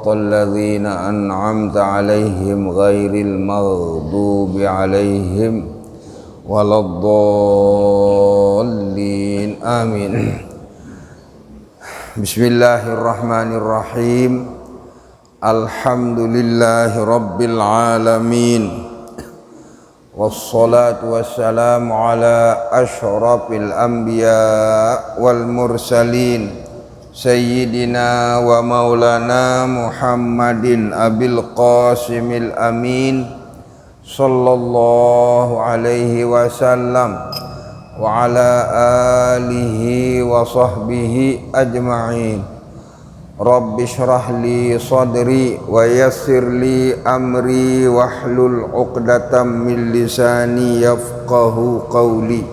siratal ladzina an'amta 'alaihim ghairil maghdubi 'alaihim waladdallin. Amin. Bismillahirrahmanirrahim. Alhamdulillahi rabbil alamin. Wassalatu wassalamu ala asyrafil anbiya wal mursalin Sayyidina wa maulana Muhammadin abil qasimil amin sallallahu alaihi wasallam wa ala alihi wa sahbihi ajma'in. Rabbi shrah li sadri wa yassir li amri wahlul 'uqdatam min lisani yafqahu qawli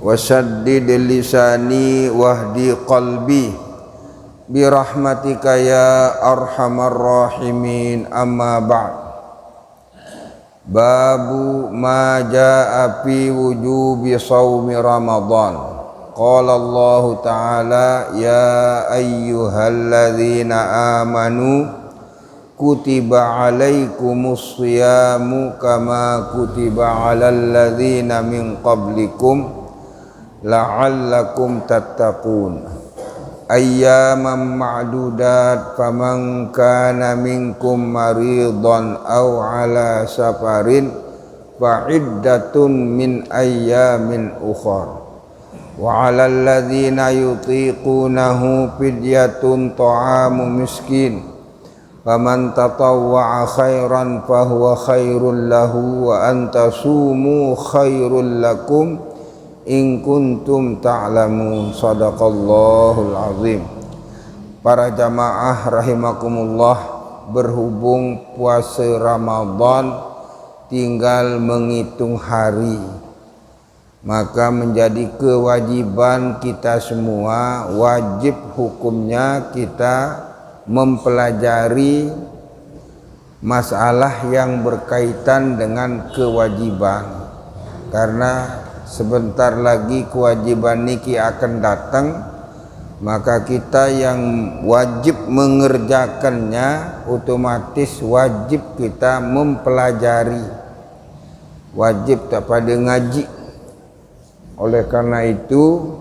wa saddid lisani wahdi qalbi bi rahmatika ya arhamar rahimin. Amma ba'd. Babu ma jaa'a fi wujubi shaumi Ramadan. Qala Allah Ta'ala ya ayyuhalladzina amanu kutiba alaikumus shiyamu kama kutiba alal ladzina min qablikum la'allakum tattaqun. Ayyaman ma'dudat faman kana minkum maridan aw ala safarin fa'iddatun min ayyamin ukhar. Wa 'alal ladzina yutiqunahu fidyatun ta'amu miskin faman tatawwa'a khairan fahuwa khairul lahu wa an tasumu khairul lakum in kuntum ta'lamun. Shadaqallahul azim. Para jamaah rahimakumullah, berhubung puasa Ramadan tinggal menghitung hari, maka menjadi kewajiban kita semua, wajib hukumnya kita mempelajari masalah yang berkaitan dengan kewajiban, karena sebentar lagi kewajiban niki akan datang, maka kita yang wajib mengerjakannya otomatis wajib kita mempelajari, wajib tak pada ngaji. Oleh karena itu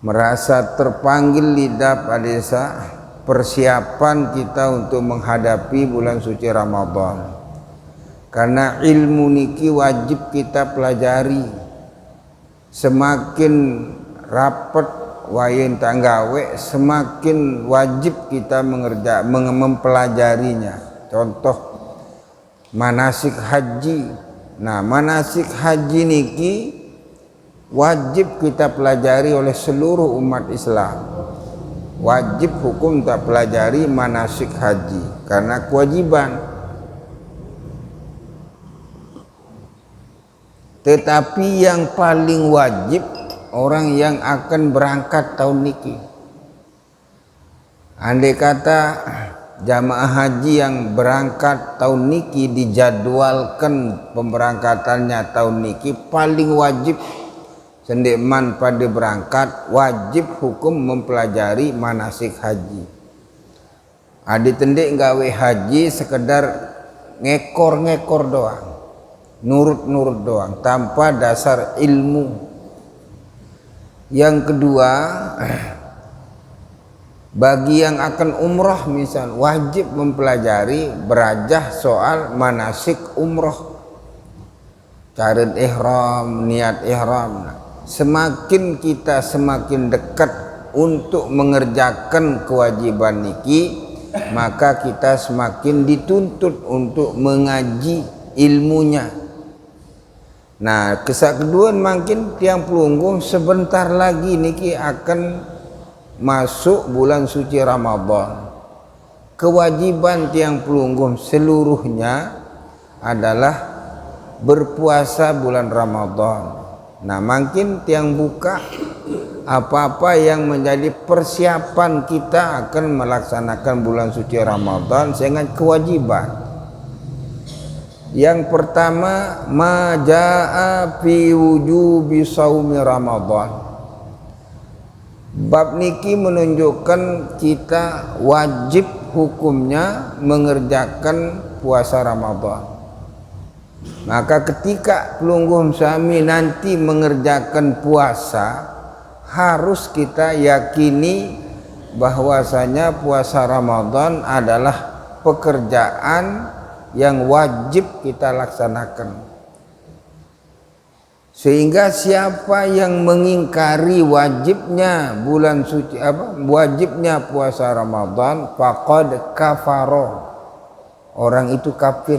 merasa terpanggil lidah pada persiapan kita untuk menghadapi bulan suci Ramadan, karena ilmu niki wajib kita pelajari. Semakin rapat wayan tanggawe, semakin wajib kita mempelajarinya. Contoh manasik haji. Nah, manasik haji niki wajib kita pelajari oleh seluruh umat Islam. Wajib hukum tak pelajari manasik haji karena kewajiban. Tetapi yang paling wajib orang yang akan berangkat tahun niki. Andai kata jamaah haji yang berangkat tahun niki dijadwalkan pemberangkatannya tahun niki, paling wajib sendekman pada berangkat wajib hukum mempelajari manasik haji. Adi tendek gawe haji sekedar ngekor-ngekor doang, nurut-nurut doang tanpa dasar ilmu. Yang kedua, bagi yang akan umroh misal, wajib mempelajari berajah soal manasik umroh, cara ihram, niat ihram. Semakin kita semakin dekat untuk mengerjakan kewajiban niki, maka kita semakin dituntut untuk mengaji ilmunya. Nah, kesakeduan makin tiang pelunggung sebentar lagi niki akan masuk bulan suci Ramadan. Kewajiban tiang pelunggung seluruhnya adalah berpuasa bulan Ramadan. Nah, makin tiang buka apa-apa yang menjadi persiapan kita akan melaksanakan bulan suci Ramadan dengan kewajiban. Yang pertama, ma jaa fi wujubi shaumi Ramadan. Bab niki menunjukkan kita wajib hukumnya mengerjakan puasa Ramadan. Maka ketika pelungguh sami nanti mengerjakan puasa, harus kita yakini bahwasanya puasa Ramadan adalah pekerjaan yang wajib kita laksanakan. Sehingga siapa yang mengingkari wajibnya wajibnya puasa Ramadan, faqad kafaro, orang itu kafir.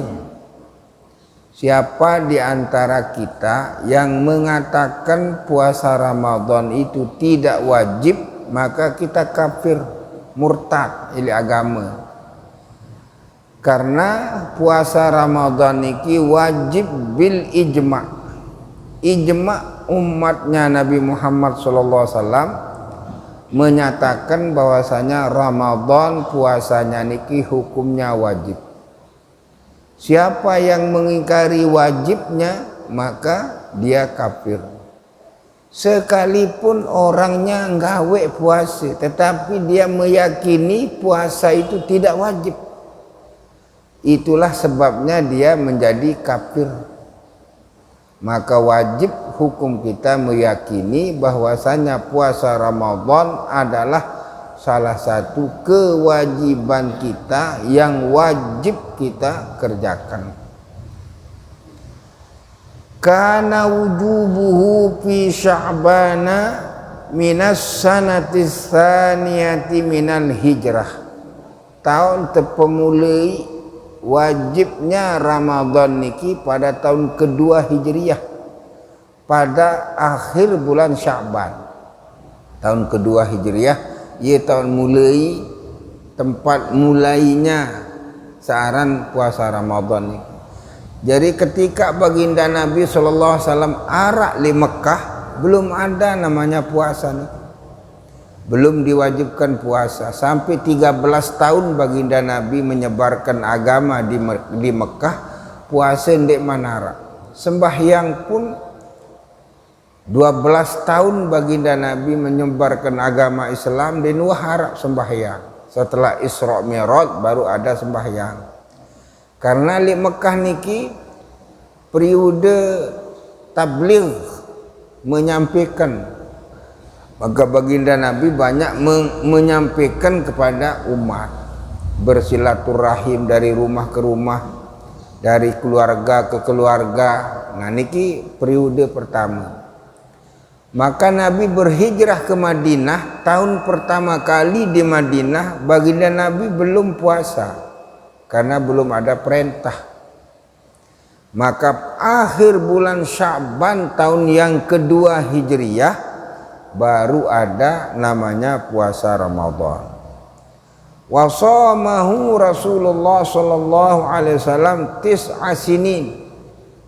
Siapa di antara kita yang mengatakan puasa Ramadan itu tidak wajib, maka kita kafir, murtad dari agama. Karena puasa Ramadan ini wajib bil ijma'. Ijma' umatnya Nabi Muhammad SAW menyatakan bahwasanya Ramadan puasanya niki hukumnya wajib. Siapa yang mengingkari wajibnya maka dia kafir. Sekalipun orangnya nggawe puasa, tetapi dia meyakini puasa itu tidak wajib, itulah sebabnya dia menjadi kafir. Maka wajib hukum kita meyakini bahwasanya puasa Ramadan adalah salah satu kewajiban kita yang wajib kita kerjakan. Kana wujubuhu fi Sya'bana minas sanatis tsaniyati minal hijrah. Tahun terpemulai wajibnya Ramadan niki pada tahun kedua Hijriyah, pada akhir bulan Sya'ban. Tahun kedua Hijriyah, ia tahun mulai, tempat mulainya searan puasa Ramadan niki. Jadi ketika baginda Nabi SAW arak di Mekah, belum ada namanya puasa niki. Belum diwajibkan puasa. Sampai 13 tahun baginda Nabi menyebarkan agama di Mekah, puasa ndek manara. Sembahyang pun 12 tahun baginda Nabi menyebarkan agama Islam di Nuharap sembahyang. Setelah Isra Mi'raj baru ada sembahyang. Karena di Mekah niki periode tabligh menyampaikan, maka baginda Nabi banyak menyampaikan kepada umat, bersilaturahim dari rumah ke rumah, dari keluarga ke keluarga. Nah niki periode pertama. Maka Nabi berhijrah ke Madinah. Tahun pertama kali di Madinah baginda Nabi belum puasa karena belum ada perintah. Maka akhir bulan Sya'ban tahun yang kedua Hijriyah baru ada namanya puasa Ramadan. Wa shamahu Rasulullah sallallahu alaihi wasallam tis'a sinin.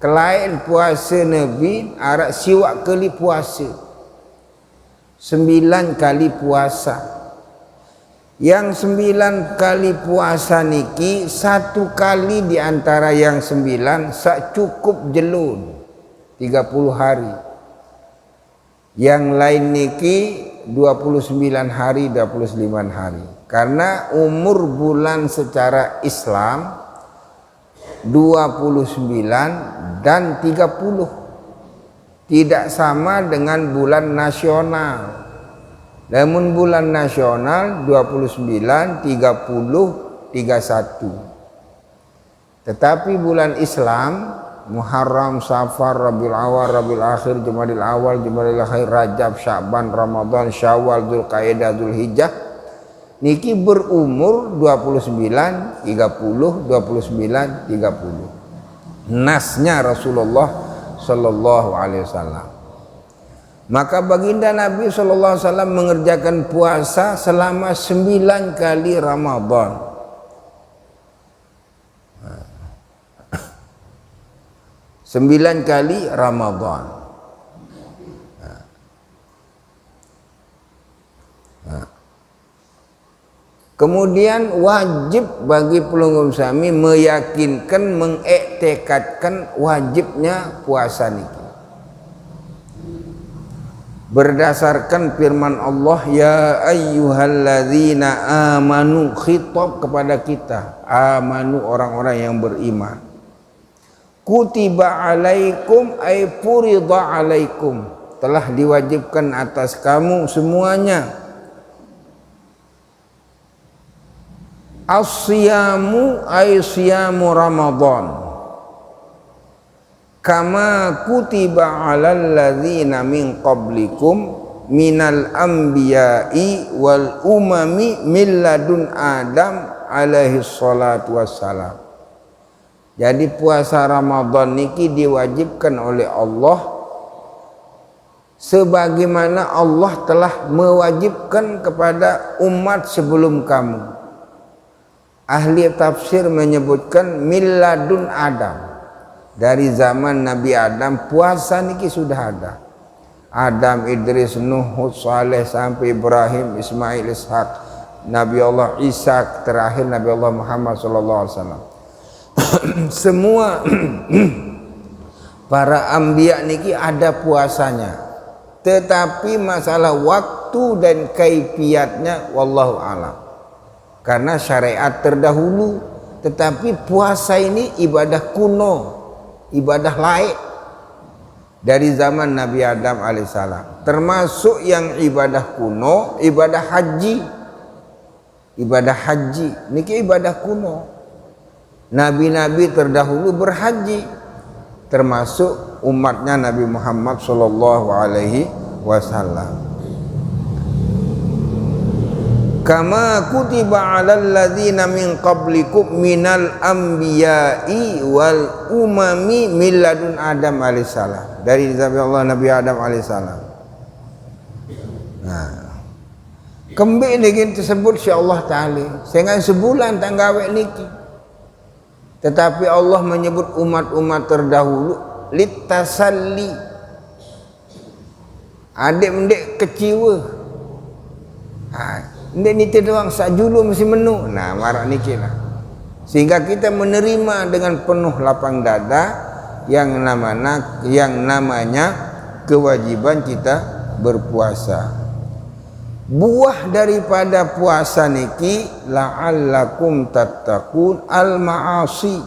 Kelain puasa Nabi arak siwak kali puasa. 9 kali puasa. Yang 9 kali puasa niki, 1 kali di antara yang 9 sak cukup jelun 30 hari. Yang lain niki 29 hari, 29 hari. Karena umur bulan secara Islam 29 dan 30. Tidak sama dengan bulan nasional. Namun bulan nasional 29, 30, 31. Tetapi bulan Islam Muharram, Safar, Rabiul Awal, Rabiul Akhir, Jumadil Awal, Jumadil Akhir, Rajab, Sya'ban, Ramadan, Syawal, Dzulqa'dah, Dzulhijjah niki berumur 29, 30, 29, 30. Nasnya Rasulullah sallallahu alaihi wasallam. Maka baginda Nabi sallallahu alaihi wasallam mengerjakan puasa selama 9 kali Ramadan. 9 kali Ramadan. Kemudian wajib bagi pelungguh sami meyakinkan, mengiktikadkan wajibnya puasa niki. berdasarkan firman Allah, ya ayyuhalladzina amanu, khitab kepada kita, amanu orang-orang yang beriman. Kutiba alaikum ay furida alaikum, telah diwajibkan atas kamu semuanya. As-siyamu ay siyamu Ramadan, kama kutiba alal ladzina min qablikum minal anbiya'i wal umami min ladun Adam alaihi salatu wassalam. Jadi puasa Ramadan niki diwajibkan oleh Allah sebagaimana Allah telah mewajibkan kepada umat sebelum kamu. Ahli tafsir menyebutkan min ladun Adam, dari zaman Nabi Adam puasa niki sudah ada. Adam, Idris, Nuh, Hud, Saleh sampai Ibrahim, Ismail, Ishak, Nabi Allah Isa, terakhir Nabi Allah Muhammad sallallahu alaihi wasallam. Semua para anbiya niki ada puasanya. Tetapi masalah waktu dan kaifiatnya wallahu alam. Karena syariat terdahulu, tetapi puasa ini ibadah kuno, ibadah lain dari zaman Nabi Adam alaihissalam. Termasuk yang ibadah kuno, ibadah haji. Ibadah haji niki ibadah kuno. Nabi-nabi terdahulu berhaji, termasuk umatnya Nabi Muhammad sallallahu alaihi wasallam. Kama kutiba alal ladzina min qablikum minal anbiya'i wal umami min ladun Adam alaihissalam, dari Allah Nabi Adam alaihissalam. Nah, kembali niki tersebut insyaallah taala sehingga sebulan tanggawe niki. Tetapi Allah menyebut umat-umat terdahulu litasalli, adik-adik kecewa. Ndek ni doang sajulu mesti menu. Nah, marak niki lah. Sehingga kita menerima dengan penuh lapang dada yang namanya kewajiban kita berpuasa. Buah daripada puasa niki la'allakum tattaqun al-ma'asi.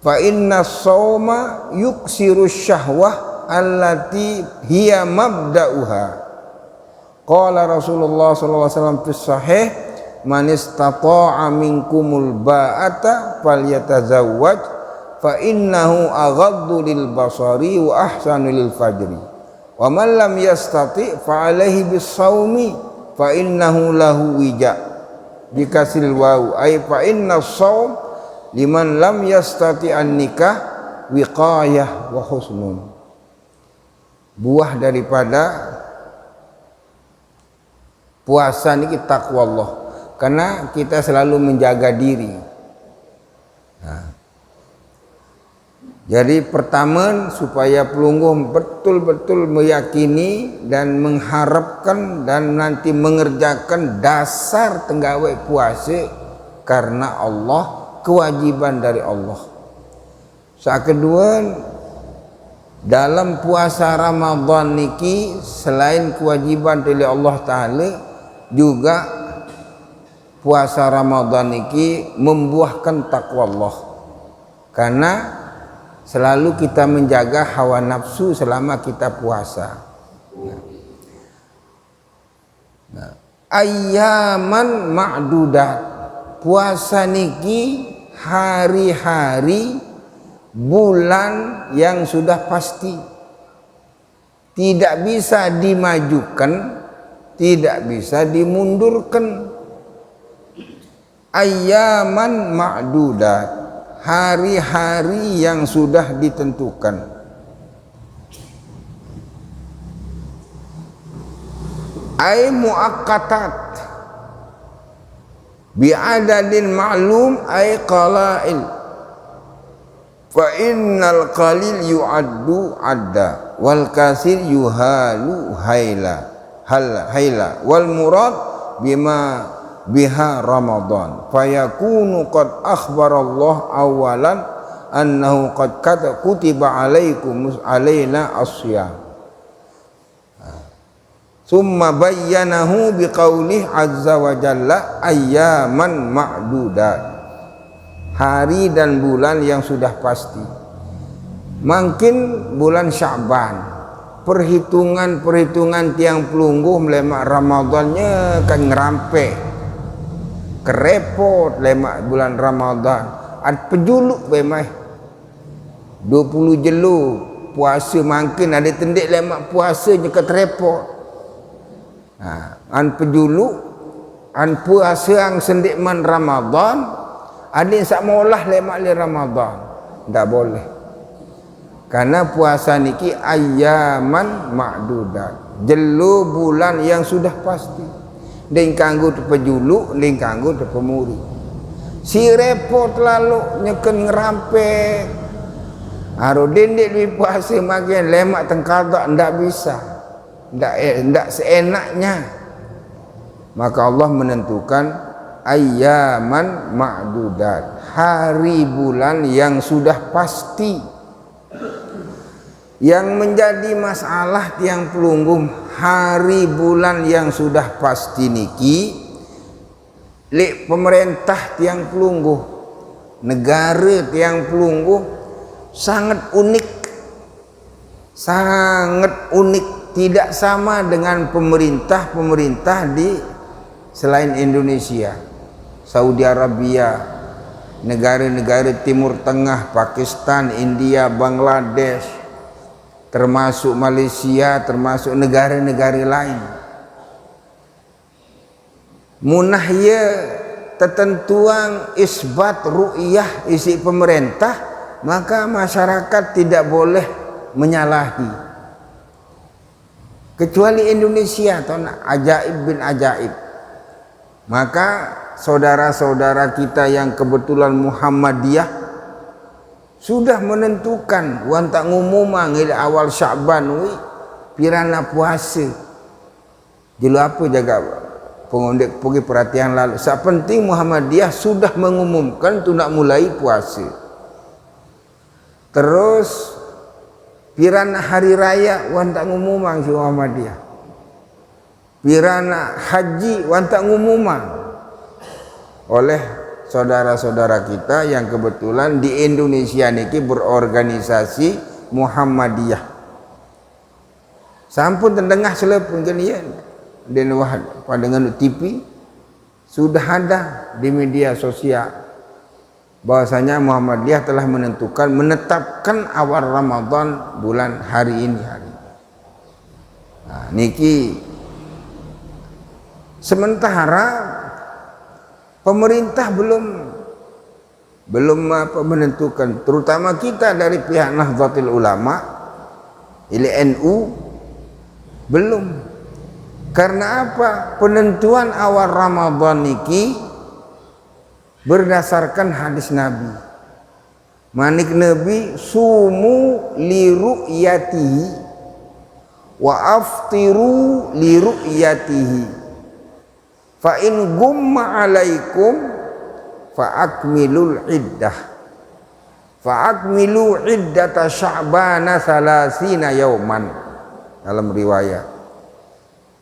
Fa inna shauma yuksiru syahwah allati hiya mabda'uha. Qala Rasulullah sallallahu alaihi wasallam fi sahih, man istata'a minkumul ba'ata falyatazawwaj fa innahu aghaddu lil basari wa ahsanu lil fajri. Wa man lam yastati' fa alaihi bis shaumi fa innahu lahu wija. Dikasil waw ay fa inna shaum liman lam yastati' an nikah wiqayah wa husnun. Buah daripada puasa niki takwa Allah, karena kita selalu menjaga diri. Nah, jadi pertama supaya pelungguh betul-betul meyakini dan mengharapkan dan nanti mengerjakan dasar tenggawe puasa karena Allah, kewajiban dari Allah. Saat kedua, dalam puasa Ramadan niki selain kewajiban dari Allah Ta'ala, juga puasa Ramadan niki membuahkan takwa Allah, karena selalu kita menjaga hawa nafsu selama kita puasa. Nah, ayyaman ma'dudat, puasa niki hari-hari bulan yang sudah pasti, tidak bisa dimajukan, tidak bisa dimundurkan. Ayyaman ma'dudat, hari-hari yang sudah ditentukan. Ay muaqqatat bi'adadin ma'lum ay qala'il. Fa innal qalil yu'addu adda wal kasir yuhalu haila wal murad bima biha Ramadan fayakunu qad akhbarallah awalan annahu qad kutiba alaikum alaina as-siyam. Summa bayyanahu biqaulih azza wa jalla ayyaman ma'dudat. Hari dan bulan yang sudah pasti. Mungkin bulan Sya'ban. Perhitungan tiang pelungguh melemak Ramadannya kan ngerampe. Kerepot lemak bulan Ramadan. Ad pejuluk bemai. 20 jelu puasa makin ada tendik lemak puasa je keterepot. An pejuluk an puasa ang sendikman Ramadan ada yang sak maulah lemak li Ramadan tak boleh karena puasa niki ayyaman ma'dudat jelu bulan yang sudah pasti ding kanggo tu pejuluk ding kanggo tu pemuri si repot lalu nyeken ngerampe aro dendik di puasa makin lemak tengkadak ndak bisa tidak seenaknya. Maka Allah menentukan ayyaman ma'dudat, hari bulan yang sudah pasti. Yang menjadi masalah tiang pelungguh hari bulan yang sudah pasti niki lek pemerintah tiang pelungguh, negara tiang pelungguh sangat unik, tidak sama dengan pemerintah di selain Indonesia, Saudi Arabia, negara-negara Timur Tengah, Pakistan, India, Bangladesh, termasuk Malaysia, termasuk negara-negara lain. Munahya ketentuan isbat ru'yah isi pemerintah, maka masyarakat tidak boleh menyalahi. Kecuali Indonesia atau ajaib bin ajaib. Maka saudara-saudara kita yang kebetulan Muhammadiyah sudah menentukan wan tak ngumumang awal Sya'ban wi pirana puasa. Jelu apa jaga pengondek pergi perhatian lalu. Sak penting Muhammadiyah sudah mengumumkan tu nak mulai puasa. Terus pirana hari raya wan tak ngumumang si Muhammadiyah. Pirana haji wan tak ngumumang. Oleh saudara-saudara kita yang kebetulan di Indonesia niki berorganisasi Muhammadiyah. Sampun tendengah selepun kalian dan wah dengan TV sudah ada di media sosial bahwasanya Muhammadiyah telah menetapkan awal Ramadan bulan hari ini niki sementara pemerintah belum menentukan, terutama kita dari pihak Nahdlatul Ulama NU belum. Karena apa? Penentuan awal Ramadan niki berdasarkan hadis Nabi. Manik Nabi sumu li ru'yatihi wa aftiru li ru'yatihi. Fa in gumma alaikum fa akmilul iddah. Fa akmilu iddata Sya'bana 30 yauman. Dalam riwayat.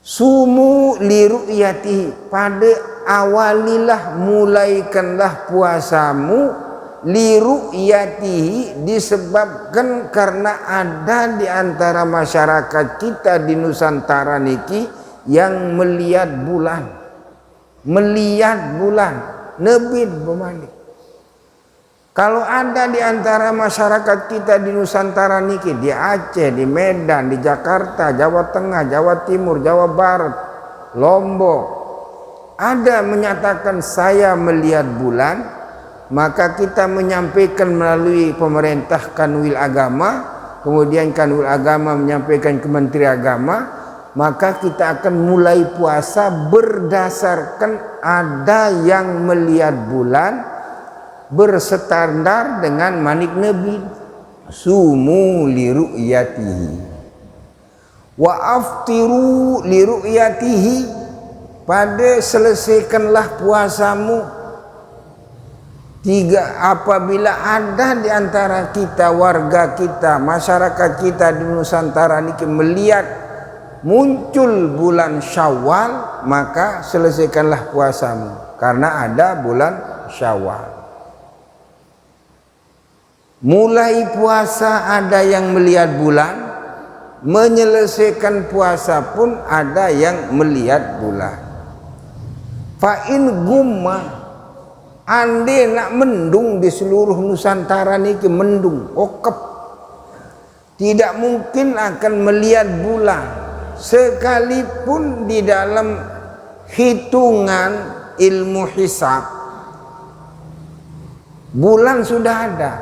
Sumu li ru'yatihi, pada awalilah mulaikanlah puasamu li ru'yatihi, disebabkan karena ada di antara masyarakat kita di Nusantara niki yang melihat bulan nebit bermalik. Kalau ada di antara masyarakat kita di Nusantara niki, di Aceh, di Medan, di Jakarta, Jawa Tengah, Jawa Timur, Jawa Barat, Lombok, ada menyatakan saya melihat bulan, maka kita menyampaikan melalui pemerintah Kanwil Agama, kemudian Kanwil Agama menyampaikan ke Menteri Agama, maka kita akan mulai puasa berdasarkan ada yang melihat bulan bersestandar dengan manik Nabi. Sumu li ru'yatihi wa aftiru li ru'yatihi, pada selesaikanlah puasamu. Apabila ada di antara kita, warga kita, masyarakat kita di Nusantara ini melihat muncul bulan Syawal, maka selesaikanlah puasamu karena ada bulan Syawal. Mulai puasa ada yang melihat bulan, menyelesaikan puasa pun ada yang melihat bulan. Fa in gumma, ande nak mendung di seluruh Nusantara niki mendung, okep. Tidak mungkin akan melihat bulan. Sekalipun di dalam hitungan ilmu hisab bulan sudah ada,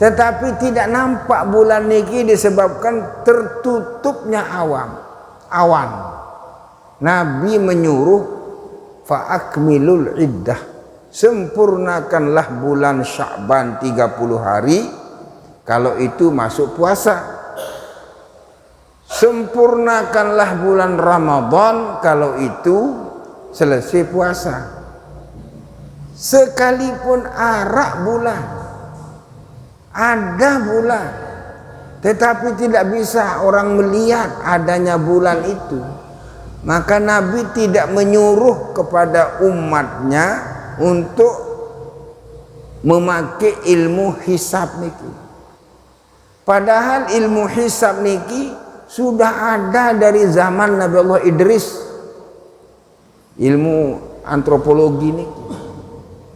tetapi tidak nampak bulan niki disebabkan tertutupnya awan. Nabi menyuruh fa akmilul iddah, sempurnakanlah bulan Sya'ban 30 hari, kalau itu masuk puasa. Sempurnakanlah bulan Ramadan, kalau itu selesai puasa. Sekalipun arak bulan, ada bulan, tetapi tidak bisa orang melihat adanya bulan itu, maka Nabi tidak menyuruh kepada umatnya untuk memakai ilmu hisab niki. Padahal ilmu hisab niki sudah ada dari zaman Nabi Allah Idris. Ilmu antropologi ini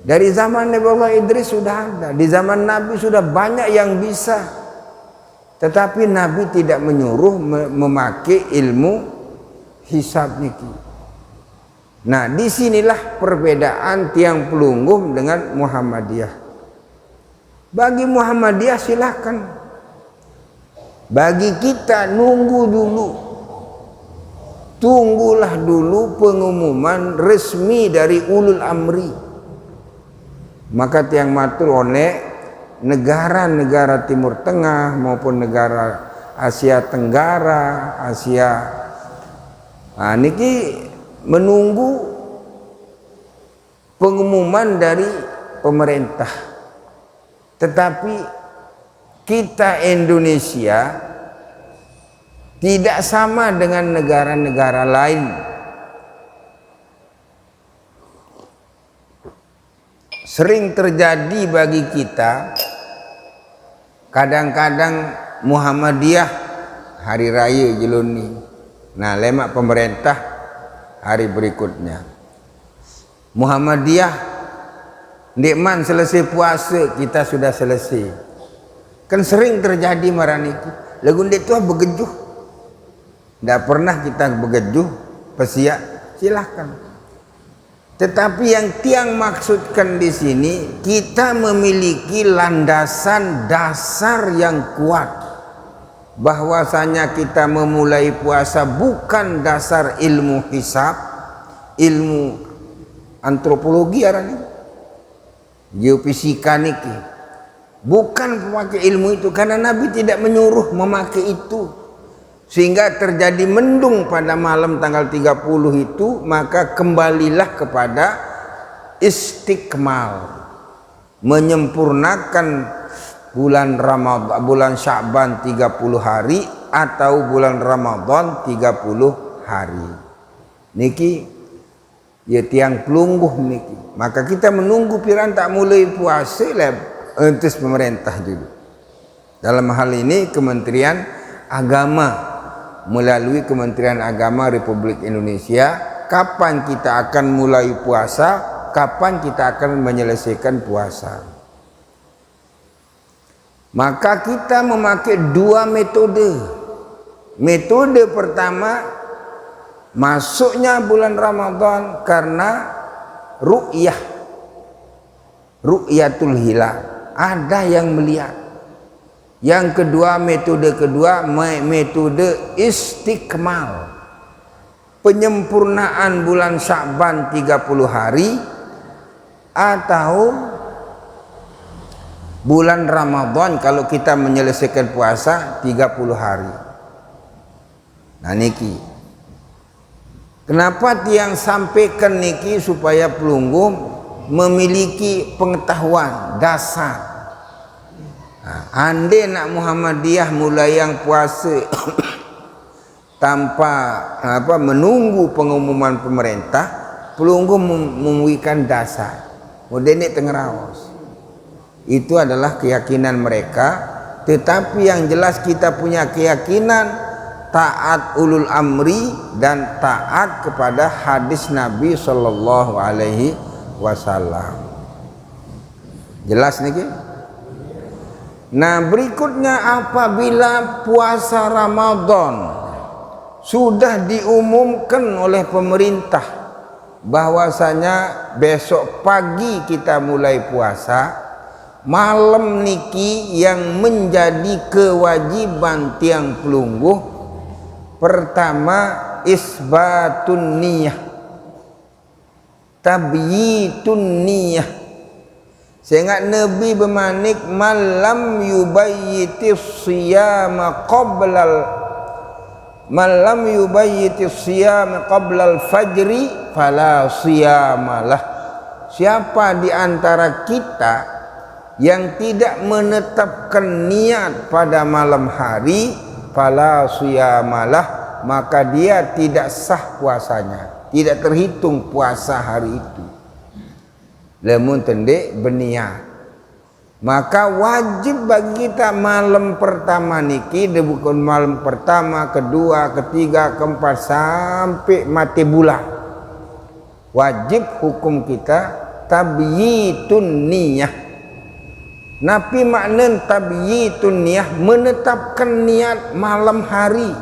dari zaman Nabi Allah Idris sudah ada. Di zaman Nabi sudah banyak yang bisa, tetapi Nabi tidak menyuruh memakai ilmu hisab niki. Nah, disinilah perbedaan tiang pelungguh dengan Muhammadiyah. Bagi Muhammadiyah silakan. Bagi kita nunggu dulu. Tunggulah dulu pengumuman resmi dari ulul amri. Maka tiang matur oleh negara-negara Timur Tengah maupun negara Asia Tenggara, Asia, nah, niki menunggu pengumuman dari pemerintah. Tetapi kita Indonesia tidak sama dengan negara-negara lain. Sering terjadi bagi kita, kadang-kadang Muhammadiyah hari raya Jeloni, nah lemak pemerintah hari berikutnya. Muhammadiyah nikman selesai puasa, kita sudah selesai. Kan sering terjadi maraniki. Lagu itu begejuh. Tidak pernah kita begejuh, pesiak, silahkan. Tetapi yang tiang maksudkan di sini, kita memiliki landasan dasar yang kuat, bahwasanya kita memulai puasa bukan dasar ilmu hisab, ilmu antropologi arani, geofisika niki. Bukan memakai ilmu itu, karena Nabi tidak menyuruh memakai itu. Sehingga terjadi mendung pada malam tanggal 30 itu, maka kembalilah kepada istiqmal, menyempurnakan bulan Ramadan, bulan Sya'ban 30 hari atau bulan Ramadan 30 hari. Niki ya tiang pelungguh niki. Maka kita menunggu piran tak mulai puasa entis pemerintah dulu. Dalam hal ini Kementerian Agama melalui Kementerian Agama Republik Indonesia, kapan kita akan mulai puasa, kapan kita akan menyelesaikan puasa. Maka kita memakai dua metode. Metode pertama, masuknya bulan Ramadan karena ru'yatul hilal, ada yang melihat. Yang kedua, metode kedua, metode istiqmal, penyempurnaan bulan Sya'ban 30 hari atau bulan Ramadan kalau kita menyelesaikan puasa 30 hari. Nah niki, kenapa tiang sampaikan niki supaya pelungguh memiliki pengetahuan dasar. Nah, ande nak Muhammadiyah mulai yang puasa tanpa menunggu pengumuman pemerintah, pelunggu memberikan dasar. Modene tengeraos. Itu adalah keyakinan mereka. Tetapi yang jelas kita punya keyakinan taat ulul amri dan taat kepada hadis Nabi sallallahu alaihi wasallam. Jelas niki? Nah, berikutnya apabila puasa Ramadan sudah diumumkan oleh pemerintah bahwasanya besok pagi kita mulai puasa, malam niki yang menjadi kewajiban tiang pelungguh pertama isbatun niyah, tabyitun niyah. Sehingga Nabi bermanik malam yubayyitis siyama qablal malam yubayyitis siyama qablal fajri fala siyamalah. Siapa di antara kita yang tidak menetapkan niat pada malam hari, fala siyamalah, maka dia tidak sah puasanya, tidak terhitung puasa hari itu. Lamun tendek berniat, maka wajib bagi kita malam pertama niki, bukan malam pertama, kedua, ketiga, keempat sampai mati bulan. Wajib hukum kita tabyitun niyah. Napi makna tabyitun niyah, menetapkan niat malam hari.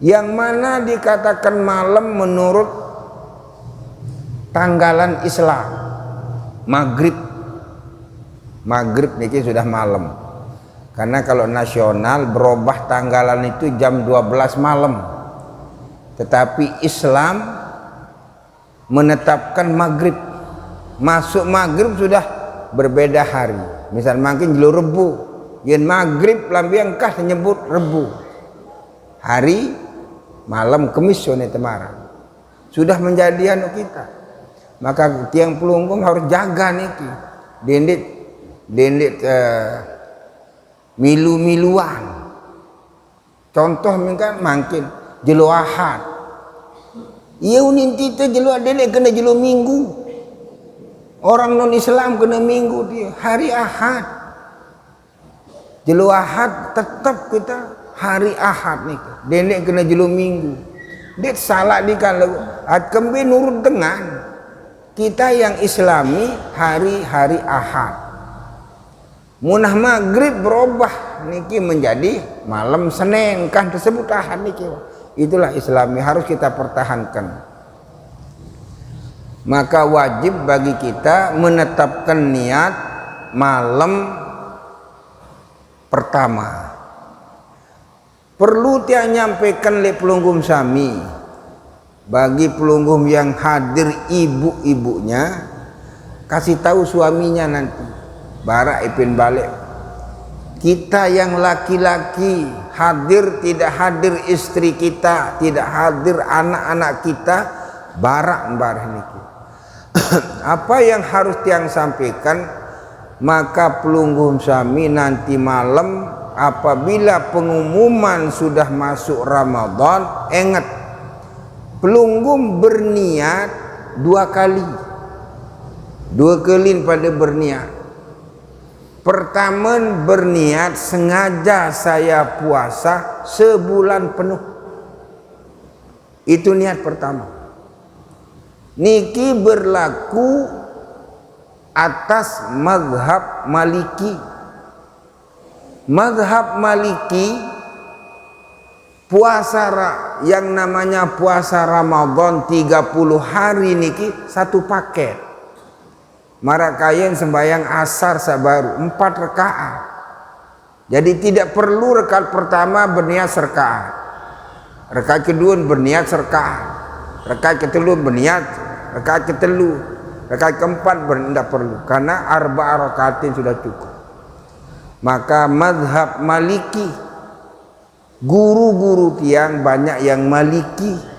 Yang mana dikatakan malam menurut tanggalan Islam, maghrib niki sudah malam. Karena kalau nasional berubah tanggalan itu jam 12 malam. Tetapi Islam menetapkan maghrib. Masuk maghrib sudah berbeda hari. Misal makin jelo Rebu, yen maghrib lambiang kah menyebut Rebu. Hari malam Kemis sone Temara. Sudah menjadi anu kita. Maka tiang pelunggung harus jaga niki, dendit milu-miluan. Contoh mungkin jelo Ahad. Iya uninti teh jelo dendit kena jelo Minggu. Orang non Islam kena Minggu dia hari Ahad. Jelo Ahad tetap kita hari Ahad niki. Dendit kena jelo Minggu. Dia salah dikala kembe nurut dengan kita yang Islami hari-hari Ahad. Munah maghrib berubah niki menjadi malam Senin kan tersebut Ahad niki. Itulah Islami, harus kita pertahankan. Maka wajib bagi kita menetapkan niat malam pertama. Perlu tiang nyampaikan le pelunggum sami. Bagi pelunggum yang hadir ibu-ibunya, kasih tahu suaminya nanti barak ipin balik. Kita yang laki-laki hadir, tidak hadir istri kita, tidak hadir anak-anak kita, barak niki. Apa yang harus tiang sampaikan? Maka pelunggum sami nanti malam apabila pengumuman sudah masuk Ramadan, ingat pelunggum berniat 2 kali. 2 kali pada berniat. Pertama berniat sengaja saya puasa sebulan penuh. Itu niat pertama. Niki berlaku atas mazhab Maliki. Mazhab Maliki puasa yang namanya puasa Ramadan 30 hari niki satu paket. Marakayen sembahyang asar sabaru 4 rakaat. Jadi tidak perlu rakaat pertama berniat serkaat, rakaat kedua berniat serkaat, rakaat kedua berniat, rakaat ketelu, rakaat keempat tidak perlu karena arba'a rakaatin sudah cukup. Maka mazhab Maliki, guru-guru tiang banyak yang Maliki.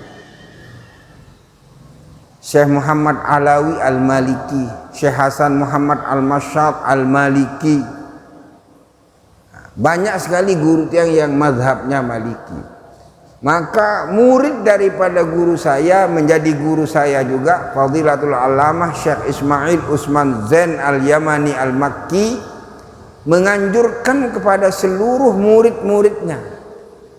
Syekh Muhammad Alawi Al-Maliki, Syekh Hasan Muhammad Al-Masyad Al-Maliki. Banyak sekali guru tiang yang mazhabnya Maliki. Maka murid daripada guru saya menjadi guru saya juga, Fadilatul Allamah Syekh Ismail Usman Zain Al-Yamani Al-Makki, menganjurkan kepada seluruh murid-muridnya,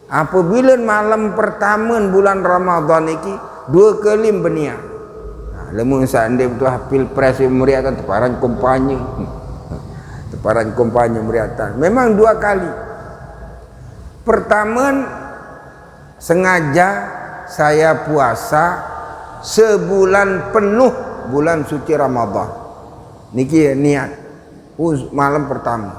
apabila malam pertama bulan Ramadan ini 2 kali berniat. Lemun sande betul hafil pres meriatan teparan kompanya. Teparan kompanya meriatan. Memang 2 kali. Pertama sengaja saya puasa sebulan penuh bulan suci Ramadan. Niki niat malam pertama.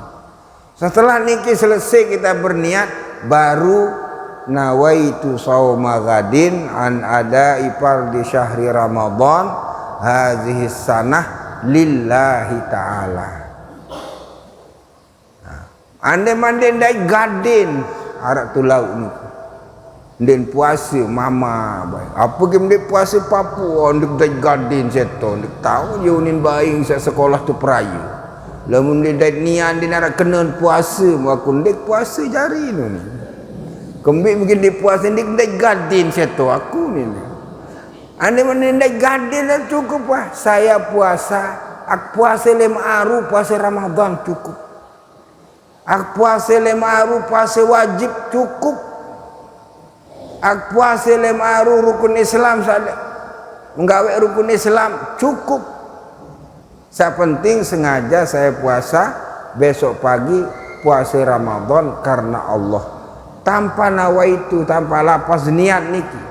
Setelah niki selesai kita berniat, baru nawaitu shauma ghadin an ada fardhi syahri Ramadan hadhihi sanah lillahi ta'ala. Ande mande ndai gadin arak tulau ni. Den puasa mama baik. Apa ke mende puasa Papua ndik dai gadin seto ndik tahu yo nin baing sa sekolah tu perayu. Lamun dia dai nian dia nak kena puasa aku ndik puasa jari ni. Kembik mungkin dia puasa ndik dai gadin seto aku ni. Ande mende dai gadin dah cukup lah. Saya puasa, ak puasa lima aru puasa Ramadan cukup. Ak puasa lima aru puasa wajib cukup. Ak puasa lima aru rukun Islam sada menggawe rukun Islam cukup. Saya penting sengaja saya puasa besok pagi puasa Ramadan karena Allah, tanpa nawaitu, tanpa lapas niat niki.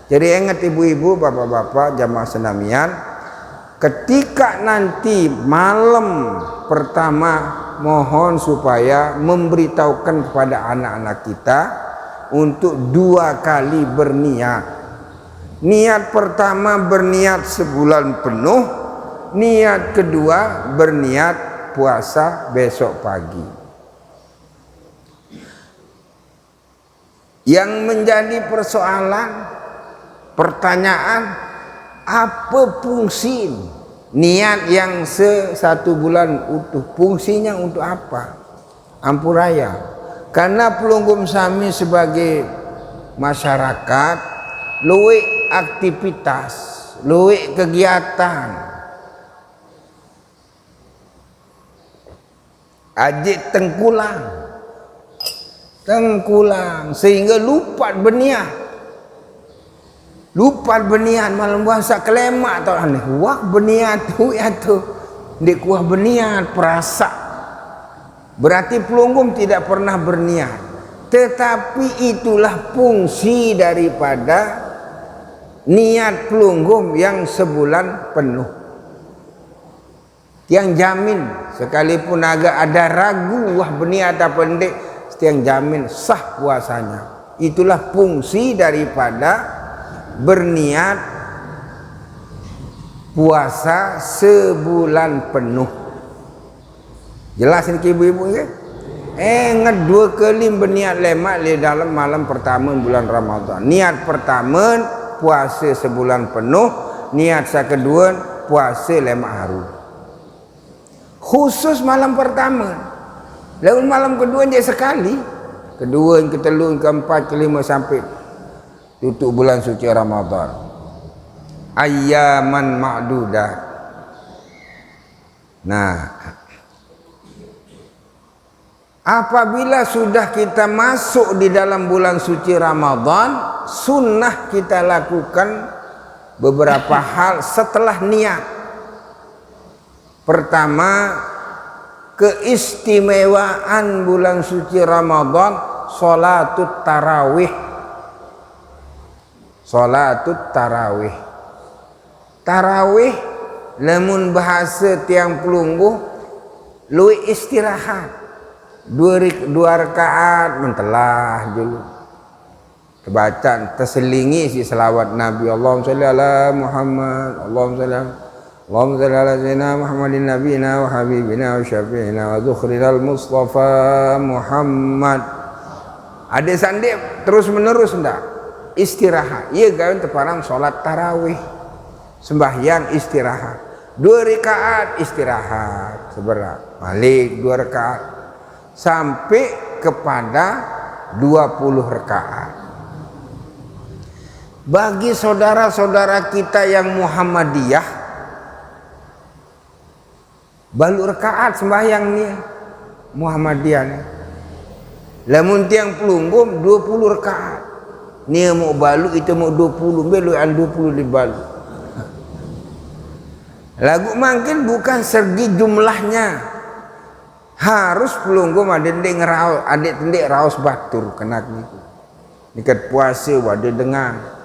Jadi ingat ibu-ibu, bapak-bapak, jamaah senamian, ketika nanti malam pertama mohon supaya memberitahukan kepada anak-anak kita untuk 2 kali berniat. Niat pertama berniat sebulan penuh, niat kedua berniat puasa besok pagi. Yang menjadi persoalan, pertanyaan, apa fungsi niat yang 1 bulan utuh? Fungsinya untuk apa? Ampuraya. Karena pelunggum sami sebagai masyarakat luwih aktivitas, luwih kegiatan. Ajik tengkulang sehingga lupa berniat. Lupa berniat malam puasa kelemak atau aneh. Wah berniat tu ya tu. Ndik kuah berniat perasa. Berarti pelunggum tidak pernah berniat. Tetapi itulah fungsi daripada niat pelunggum yang sebulan penuh. Tiang jamin sekalipun agak ada ragu wah berniat apa enggak, tiang jamin sah puasanya. Itulah fungsi daripada berniat puasa sebulan penuh. Jelas ini ibu-ibu ya? Ingat 2 kali berniat lemak di dalam malam pertama bulan Ramadan. Niat pertama puasa sebulan penuh, niat kedua puasa lemak hari. Khusus malam pertama. Lalu malam kedua je sekali. Kedua, yang ketelu, yang keempat, kelima sampai tutup bulan suci Ramadan. Ayyaman ma'dudah. Nah, apabila sudah kita masuk di dalam bulan suci Ramadan, sunnah kita lakukan beberapa hal setelah niat. Pertama, keistimewaan bulan suci Ramadan, sholatut tarawih. Sholatut tarawih. Tarawih, lamun bahasa tiang pelungguh, luwih istirahat. 2 rakaat mentelah dulu, terbaca terselingi si selawat Nabi, Allahumma shalli ala Muhammad, Allahumma shalli ala sayyidina Muhammadin nabiyina wa habibina wa syafi'ina wa dzukrinal Mustafa Muhammad. Ada sandik terus menerus ndak? Istirahat. Ia gawe teparang solat tarawih, sembahyang istirahat. 2 rakaat istirahat seberat, balik 2 rakaat sampai kepada 20 rakaat. Bagi saudara-saudara kita yang Muhammadiyah, balu rakaat sembahyang ni Muhammadiyah ni. Lamun tiang pelunggum 20 rakaat. Ni mau balu itu mau 20, belu al 20 di balu. Lagu mungkin bukan segi jumlahnya. Harus pelunggum ada deng raus, ada tendek raus batur kena ni. Nikat puasa wada dengar.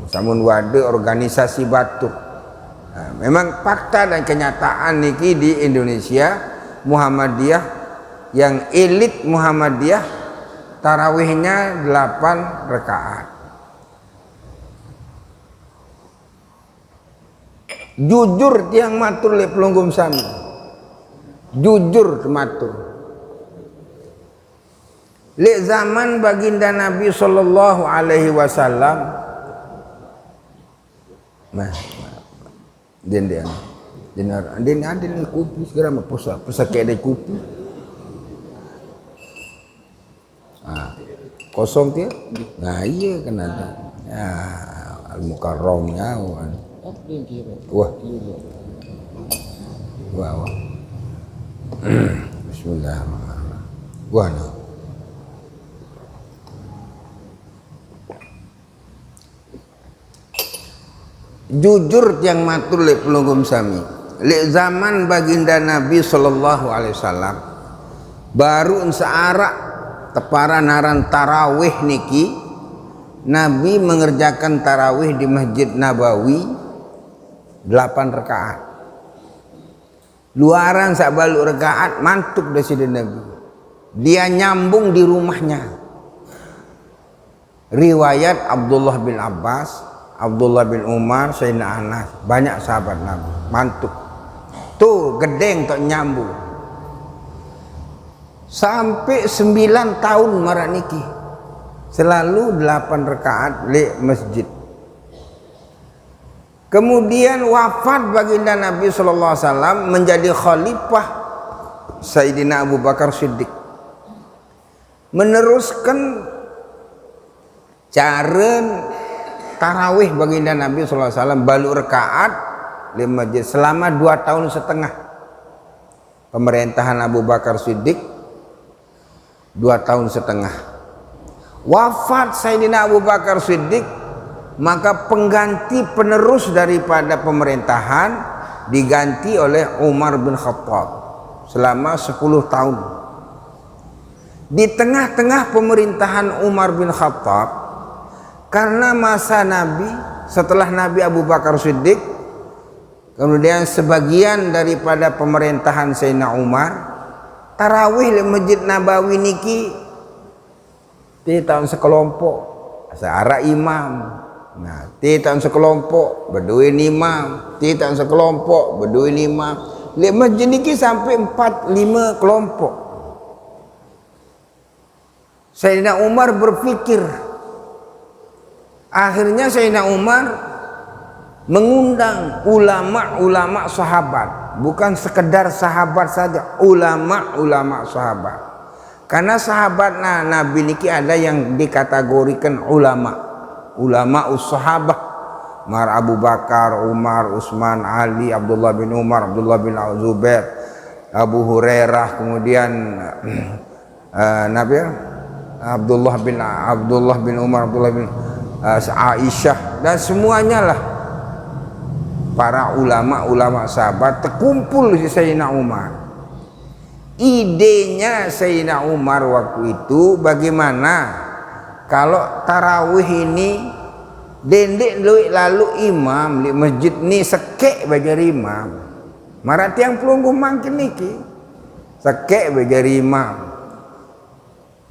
Samun wada organisasi batuk. Memang fakta dan kenyataan niki di Indonesia Muhammadiyah yang elit Muhammadiyah tarawihnya 8 rakaat. Jujur tiang matur le pelunggum sami. Jujur matur. Le zaman baginda Nabi sallallahu alaihi wasallam den ada kopi segera pusa kayak ada kopi kosong dia nah iya kan ada ya al-mukarramnya wah bismillahirrahmanirrahim wah no. Jujur yang matur le pelunggum sami le zaman baginda Nabi sallallahu alaihi wasallam baru searak teparan aran tarawih niki Nabi mengerjakan tarawih di Masjid Nabawi 8 rakaat. Luaran sak balu rakaat mantuk dari sini Nabi. Dia nyambung di rumahnya. Riwayat Abdullah bin Abbas, Abdullah bin Umar, Sayyidina Anas, banyak sahabat Nabi, mantuk. Tuh gedeng tok nyambung. Sampai 9 tahun marak niki. Selalu 8 rakaat le masjid. Kemudian wafat baginda Nabi sallallahu alaihi wasallam menjadi khalifah Sayyidina Abu Bakar Siddiq. Meneruskan cara tarawih baginda Nabi SAW balu rakaat di masjid selama 2 tahun setengah pemerintahan Abu Bakar Siddiq 2 tahun setengah. Wafat Sayyidina Abu Bakar Siddiq, maka pengganti penerus daripada pemerintahan diganti oleh Umar bin Khattab selama 10 tahun. Di tengah-tengah pemerintahan Umar bin Khattab, karena masa Nabi setelah Nabi Abu Bakar Siddiq, kemudian sebagian daripada pemerintahan Sayyidina Umar, tarawih di Masjid Nabawi niki di tahun sekelompok searah imam. Nah, di tahun sekelompok berduin imam, di tahun sekelompok berduin imam. Di masjid niki sampai 4-5 kelompok. Sayyidina Umar berpikir, akhirnya Sayyidina Umar mengundang ulama-ulama sahabat, bukan sekedar sahabat saja, ulama-ulama sahabat. Karena sahabat Nabi niki ada yang dikategorikan ulama sahabah. Mar Abu Bakar, Umar, Utsman, Ali, Abdullah bin Umar, Abdullah bin Zubair, Abu Hurairah, kemudian Nabi Abdullah bin Umar, Abdullah bin Aisyah, dan semuanya lah para ulama sahabat terkumpul di Sayyidina Umar. Idenya Sayyidina Umar waktu itu bagaimana kalau tarawih ini dendek lalu imam di masjid ni sekek bagi imam. Marat yang pelunggu mangkin niki sekek bagi imam.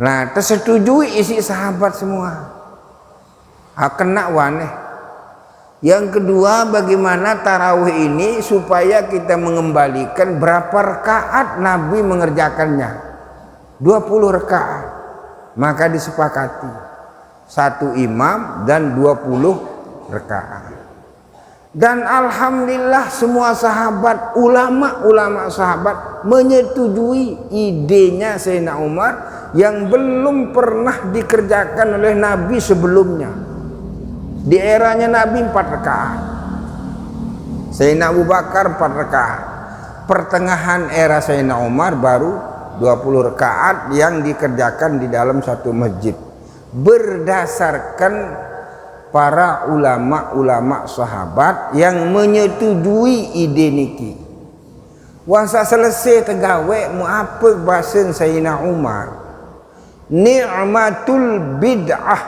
Nah, tersetujui isi sahabat semua. Kena waneh. Yang kedua, bagaimana tarawih ini supaya kita mengembalikan berapa rakaat Nabi mengerjakannya? 20 rakaat. Maka disepakati 1 imam dan 20 rakaat. Dan alhamdulillah semua sahabat, ulama sahabat menyetujui idenya Sayyidina Umar yang belum pernah dikerjakan oleh Nabi sebelumnya. Di eranya Nabi 4 rakaat. Sayyidina Abu Bakar 4 rakaat. Pertengahan era Sayyidina Umar baru 20 rakaat yang dikerjakan di dalam satu masjid. Berdasarkan para ulama-ulama sahabat yang menyetujui ide niki. Wasa selesai tegawe mu apa bahasa Sayyidina Umar? Ni'matul bid'ah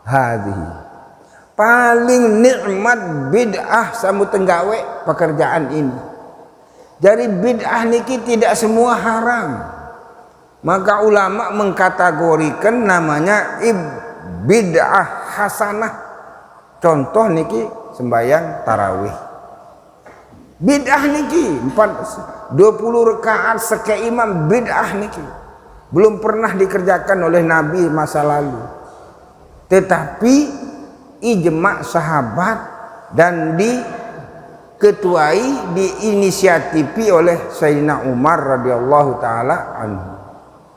hadhihi. Paling nikmat bid'ah samu tenggawe pekerjaan ini. Jadi bid'ah niki tidak semua haram. Maka ulama mengkategorikan namanya bid'ah hasanah. Contoh niki sembahyang tarawih. Bid'ah niki 20 rakaat sekai imam, bid'ah niki. Belum pernah dikerjakan oleh Nabi masa lalu. Tetapi ijma' sahabat dan diketuai, diinisiatifi oleh Sayyidina Umar radhiyallahu taala anhu.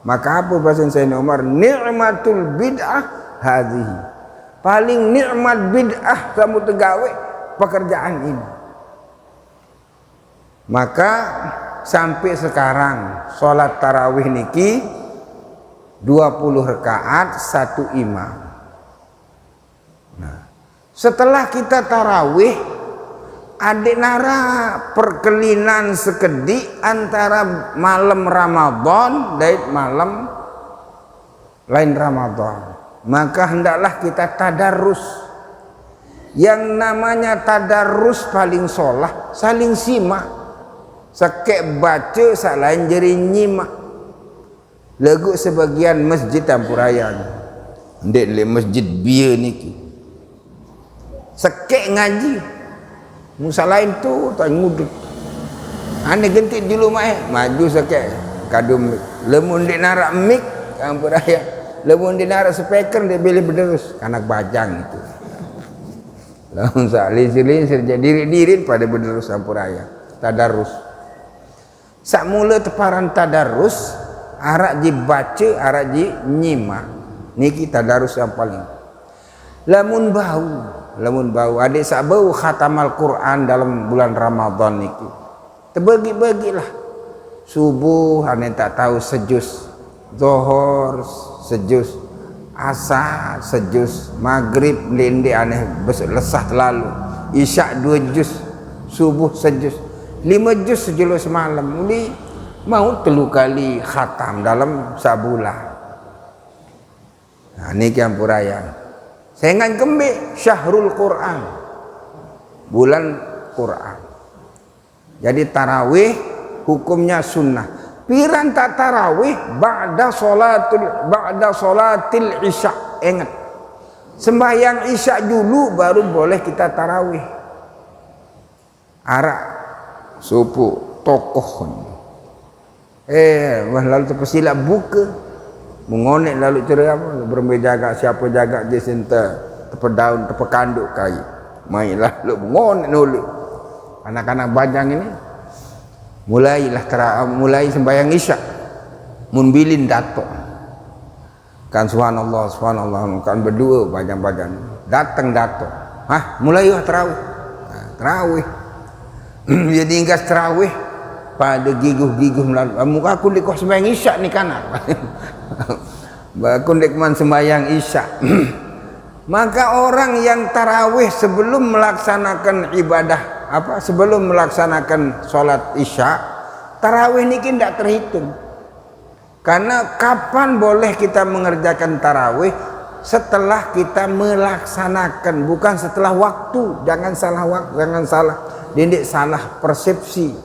Maka apa bahasa Sayyidina Umar? Ni'matul bid'ah hadhihi. Paling nikmat bid'ah kamu tegawe pekerjaan ini. Maka sampai sekarang sholat tarawih niki 20 rakaat 1 imam. Nah, setelah kita tarawih adik nara perkelinan sekedi antara malam Ramadan dan malam lain Ramadan. Maka hendaklah kita tadarus. Yang namanya tadarus paling solah saling simak. Sakek baca salain jeri nyimak. Lagu sebagian masjid Tampurayan. Ndek le masjid biar niki. Sakek ngaji. Musa lain tu tak ngudut. Ane gentik di rumah maju sakek kadum lemun ndek narak mik Tampurayan. Lemun ndek narak speaker dia boleh berderus anak bajang itu. Lamun salin-salin serja diri-diri pada berderus Tampurayan. Tadarus. Sak mula teparan tadarus arak dibaca, arak nyimak. Niki tadarus yang paling. Lamun bau adik sak bau khatamal Quran dalam bulan Ramadan niki. Terbagi-bagilah. Subuh ane tak tahu sejus, zuhur sejus, asar sejus, maghrib lende aneh lesah terlalu, isyak 2 juz, subuh sejus. 5 juz sejulus semalam. Ini mau 3 kali khatam dalam sebulan. Nah, ini Campurayan. Saya ingat kembali Syahrul Quran. Bulan Quran. Jadi tarawih hukumnya sunnah. Piran tak tarawih ba'da sholatil isya. Ingat. Sembahyang isya dulu baru boleh kita tarawih. Arak supu tokoh lalu terpesilat buka mengonek lalu cerai apa bermenjaga siapa jaga dia senta terpedaun terpekanduk kai mainlah lu mengonek nulu anak-anak bajang ini mulai sembahyang isya munbilin dato kan subhanallah kan berdua bajang-bajang datang dato mulai tarawih jadi ingkas terawih pada giguh-giguh melalui muka aku dek sembahyang isyak ni kanak aku dek man sembahyang isyak. Maka orang yang tarawih sebelum melaksanakan ibadah sebelum melaksanakan sholat isyak, tarawih ni tidak terhitung. Karena kapan boleh kita mengerjakan tarawih? Setelah kita melaksanakan, bukan setelah waktu. Jangan salah dindik salah persepsi.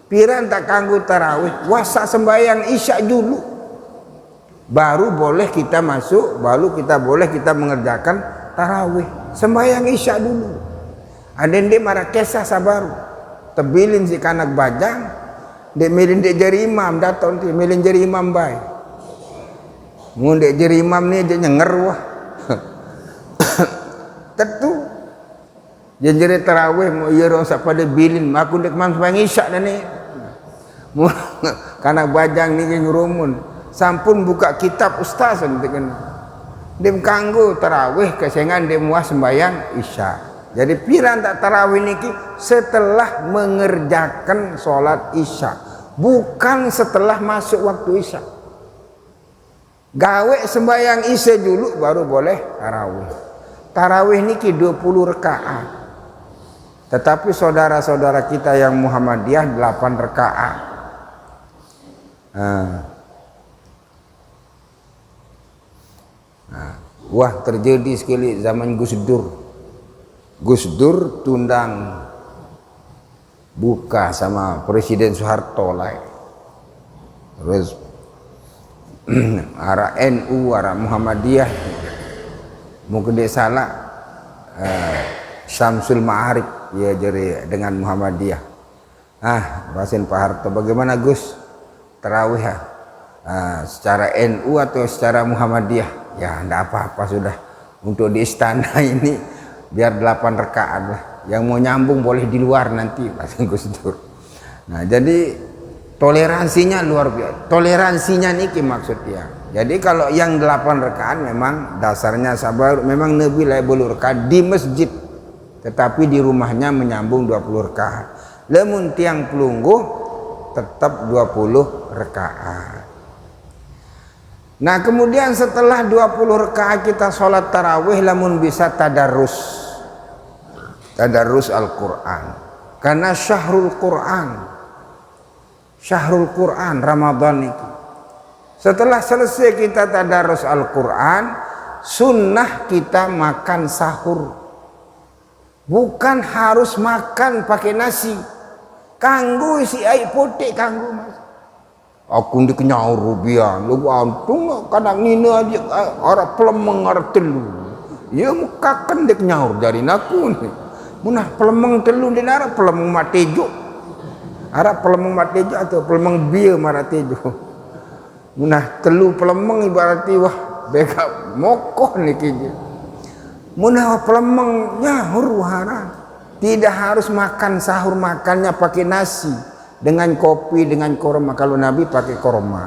Piran tak kanggu tarawih, wasak sembahyang isyak dulu. Baru boleh kita masuk, baru kita boleh kita mengerjakan tarawih. Sembahyang isyak dulu. Ada yang marah kisah sabar. Tebilin si kanak bajang, dia milin dia jadi imam, datang dia milin jadi imam baik. Mun dia jadi imam ni dia nyenger wah. Tentu dia jadi tarawih mau iya orang siapa dia bilin aku dek mam sembahyang isyak dah ni. Kanak bajang ni yang rumun sampun buka kitab ustaz dengan Dem kanggo tarawih kesengan dem wah sembayang isya. Jadi piran tak tarawih niki setelah mengerjakan sholat isya, bukan setelah masuk waktu isya. Gawe sembayang isya dulu baru boleh tarawih. Tarawih niki 20 rakaat. Tetapi saudara-saudara kita yang Muhammadiyah 8 rakaat. Wah, terjadi sekali zaman Gus Dur. Gus Dur tundang buka sama Presiden Soeharto lah. Terus arah NU, arah Muhammadiyah mungkin dia salah Syamsul Ma'arif ya jadi dengan Muhammadiyah. Bahasin Pak Harto, bagaimana Gus tarawih secara NU atau secara Muhammadiyah? Ya enggak apa-apa sudah, untuk di istana ini biar 8 rakaat lah, yang mau nyambung boleh di luar nanti bahasa Gus Dur. Nah jadi toleransinya luar biasa, toleransinya niki maksudnya. Jadi kalau yang 8 rakaat memang dasarnya sabar, memang Nabi lah 10 rakaat di masjid, tetapi di rumahnya menyambung 20 rakaat. Lemun tiang pelungguh tetap 20 rakaat. Nah kemudian setelah 20 rakaat kita sholat tarawih, lamun bisa tadarus Al-Quran, karena syahrul Quran Ramadan itu. Setelah selesai kita tadarus Al-Quran, sunnah kita makan sahur, bukan harus makan pakai nasi. Kanggo isi air putih kanggo mas. Aku ndi kenyaur rubian, lu antung kadang nina aja orang pelemeng orang telu. Ya muka kan dek nyaur dari naku nih. Munah pelemeng telu di nara pelemeng matejo. Arab pelemeng matejo atau pelemeng bieu maratejo. Munah telu pelemeng ibarati wah beka mokoh niki. Munah pelemeng nyaur wahara. Tidak harus makan sahur, makannya pakai nasi dengan kopi, dengan korma. Kalau Nabi pakai korma.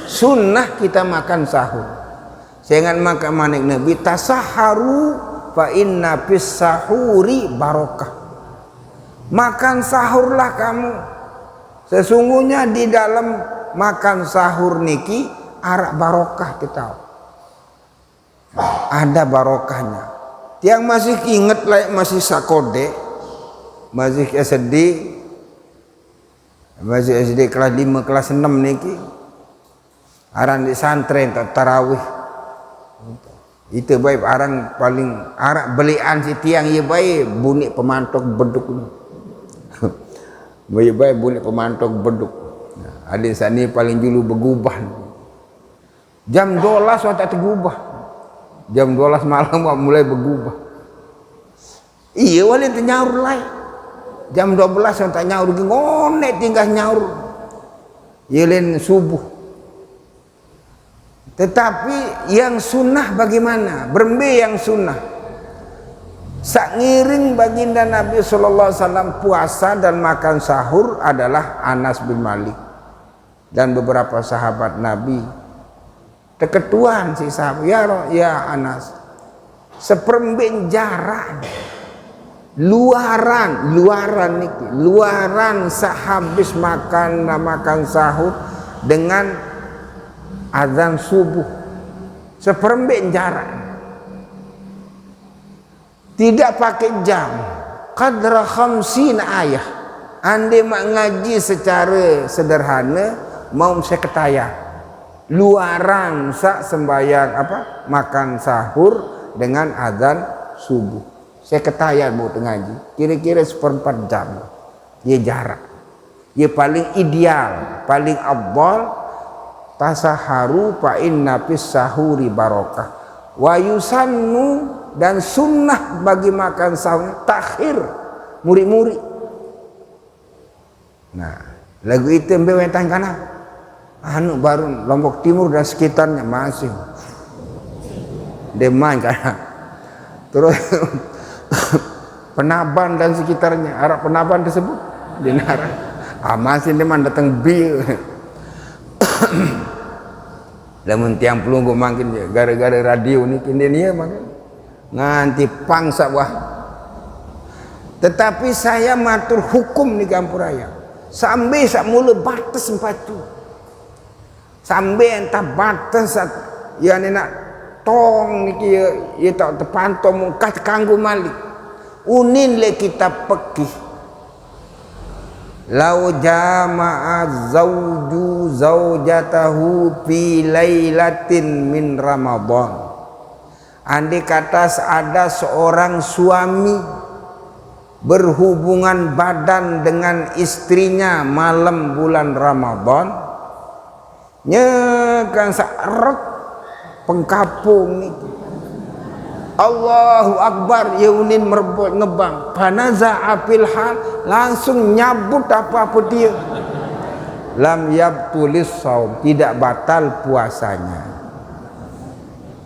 Sunnah kita makan sahur. Jangan makan manik Nabi tasaharu fa inna fis sahuri barokah. Makan sahurlah kamu. Sesungguhnya di dalam makan sahur niki arak barokah kita. Ada barokahnya. Tiang masih ingat lah, masih sakode, masih SD kelas 5 kelas 6 niki aran di santren tarawih itu baik arang paling arak belian si tiang ya baik bunyi pemantok beduk baik bunyi pemantok beduk. Adin sani paling dulu bergubah jam 12 waktu tergubah, jam 12 malam mulai bergubah. Iya wali nyaur lai jam 12 yang tak nyaur lagi ngonek tinggal nyaur yelin subuh. Tetapi yang sunnah bagaimana? Berembe yang sunnah sak ngiring baginda Nabi SAW puasa dan makan sahur adalah Anas bin Malik dan beberapa sahabat Nabi. Keketuan si sahabat, ya Anas seperembe jarak luaran sehabis makan sahur dengan azan subuh seperembe jarak, tidak pakai jam, qadra khamsin ayah. Anda mak ngaji secara sederhana mau seketaya luaran sak sembayang makan sahur dengan azan subuh. Saya ketahuan mau ngaji kira-kira 1/4 jam. Ya jarak. Ya paling ideal, paling afdal tasaharu fa inna fis sahuri barokah. Wa yusannu dan sunnah bagi makan sahur takhir muri-muri. Nah, lagu itu mbewetan kana anu baru Lombok Timur dan sekitarnya masih deman kana. Terus Penaban dan sekitarnya, arah Penaban tersebut di Nara. Masih deman datang bil. Lamun tiang pelunggu makin je gara-gara radio ni kini dia makin nganti pangsa wah. Tetapi saya matur hukum ni Gampuraya sampai sak mula batas empatu. Sampai entah batas ya ni nak tong ni ya tak terpantau muka kanggu malik. Unin le kita pekih. Lau jama'a zawju zawjatahu fi lailatin min Ramadan. Andai kata ada seorang suami berhubungan badan dengan istrinya malam bulan Ramadan, nyekan sa'ret pengkapung ni. Allahu Akbar, yaunin merbot ngebang panaza'a fil hal, langsung nyabut apa-apa dia. Lam yabtulis saum, tidak batal puasanya.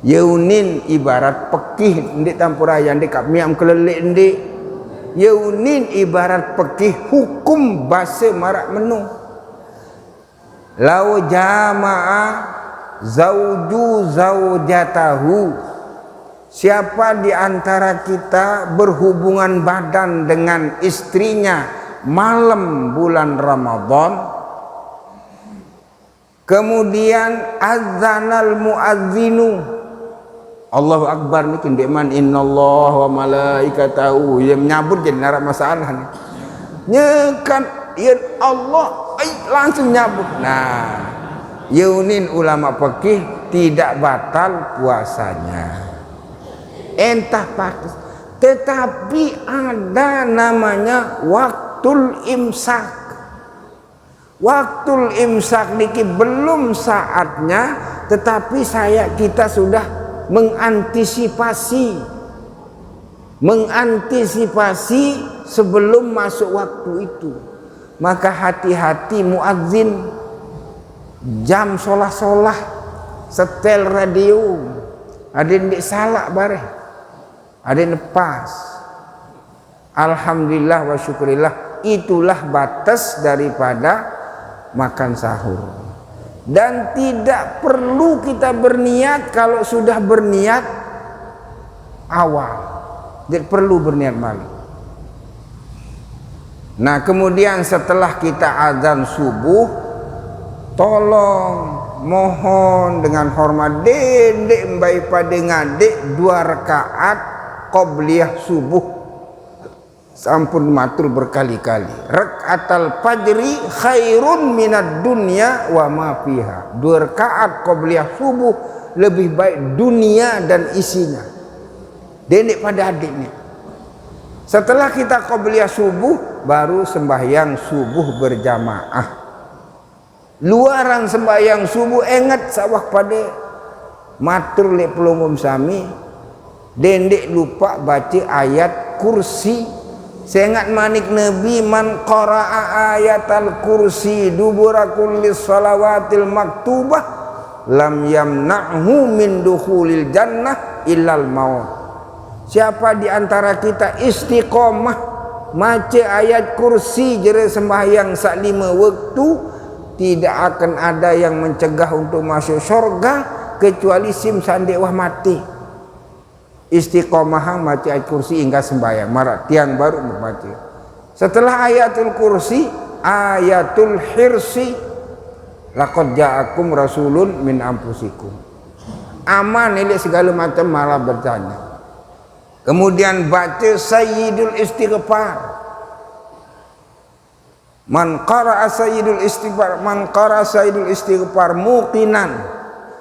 Yaunin ibarat pekih ndik Tampuraya ndik kap miam kelelik ndik. Yaunin ibarat pekih hukum bahasa marak menu. Lau jama'a zawju zawjatahu, siapa di antara kita berhubungan badan dengan istrinya malam bulan Ramadan, kemudian azanal muadzinu, Allahu Akbar ni kendeman innallaha wa malaikatahu, dia menyabut jadi narak masalah ni. Nyekan ya Allah langsung nyabut. Nah, yaunin ulama fikih tidak batal puasanya. Entah patus, tetapi ada namanya waktul imsak. Waktul imsak niki belum saatnya, tetapi kita sudah mengantisipasi sebelum masuk waktu itu. Maka hati-hati muadzin, jam solah-solah setel radio, ada yang salah bareh, ada yang lepas. Alhamdulillah wa syukurillah, itulah batas daripada makan sahur. Dan tidak perlu kita berniat kalau sudah berniat awal, tidak perlu berniat malam. Nah kemudian setelah kita azan subuh, tolong mohon dengan hormat dek mbai pada ngadik 2 rakaat qobliyah subuh, sampun matur berkali-kali. Rakaatal fajri khairun minad dunya wa ma fiha. 2 rakaat qobliyah subuh lebih baik dunia dan isinya. Dek pada adiknya. Setelah kita qobliyah subuh, baru sembahyang subuh berjamaah. Luaran sembahyang subuh ingat sawah pada matur lek pelumum sami, dendek lupa baca ayat kursi. Saya ingat manik Nabi, man qara'a ayatal kursi dubura kulli salawatil maktubah lam yamna'hu min dukhulil jannah illal maut. Siapa di antara kita istiqomah maca ayat kursi jere sembahyang sak 5 waktu, tidak akan ada yang mencegah untuk masuk syurga kecuali sim sandek wah mati. Istiqomah baca ayat kursi hingga sembahyang marak tiang baru membaca. Setelah ayatul kursi, ayatul hirsi, laqad ja'akum rasulun min anfusikum. Aman ini segala macam malah bertanya. Kemudian baca sayyidul istighfar. Man qara'a sayyidul istighfar muqinan.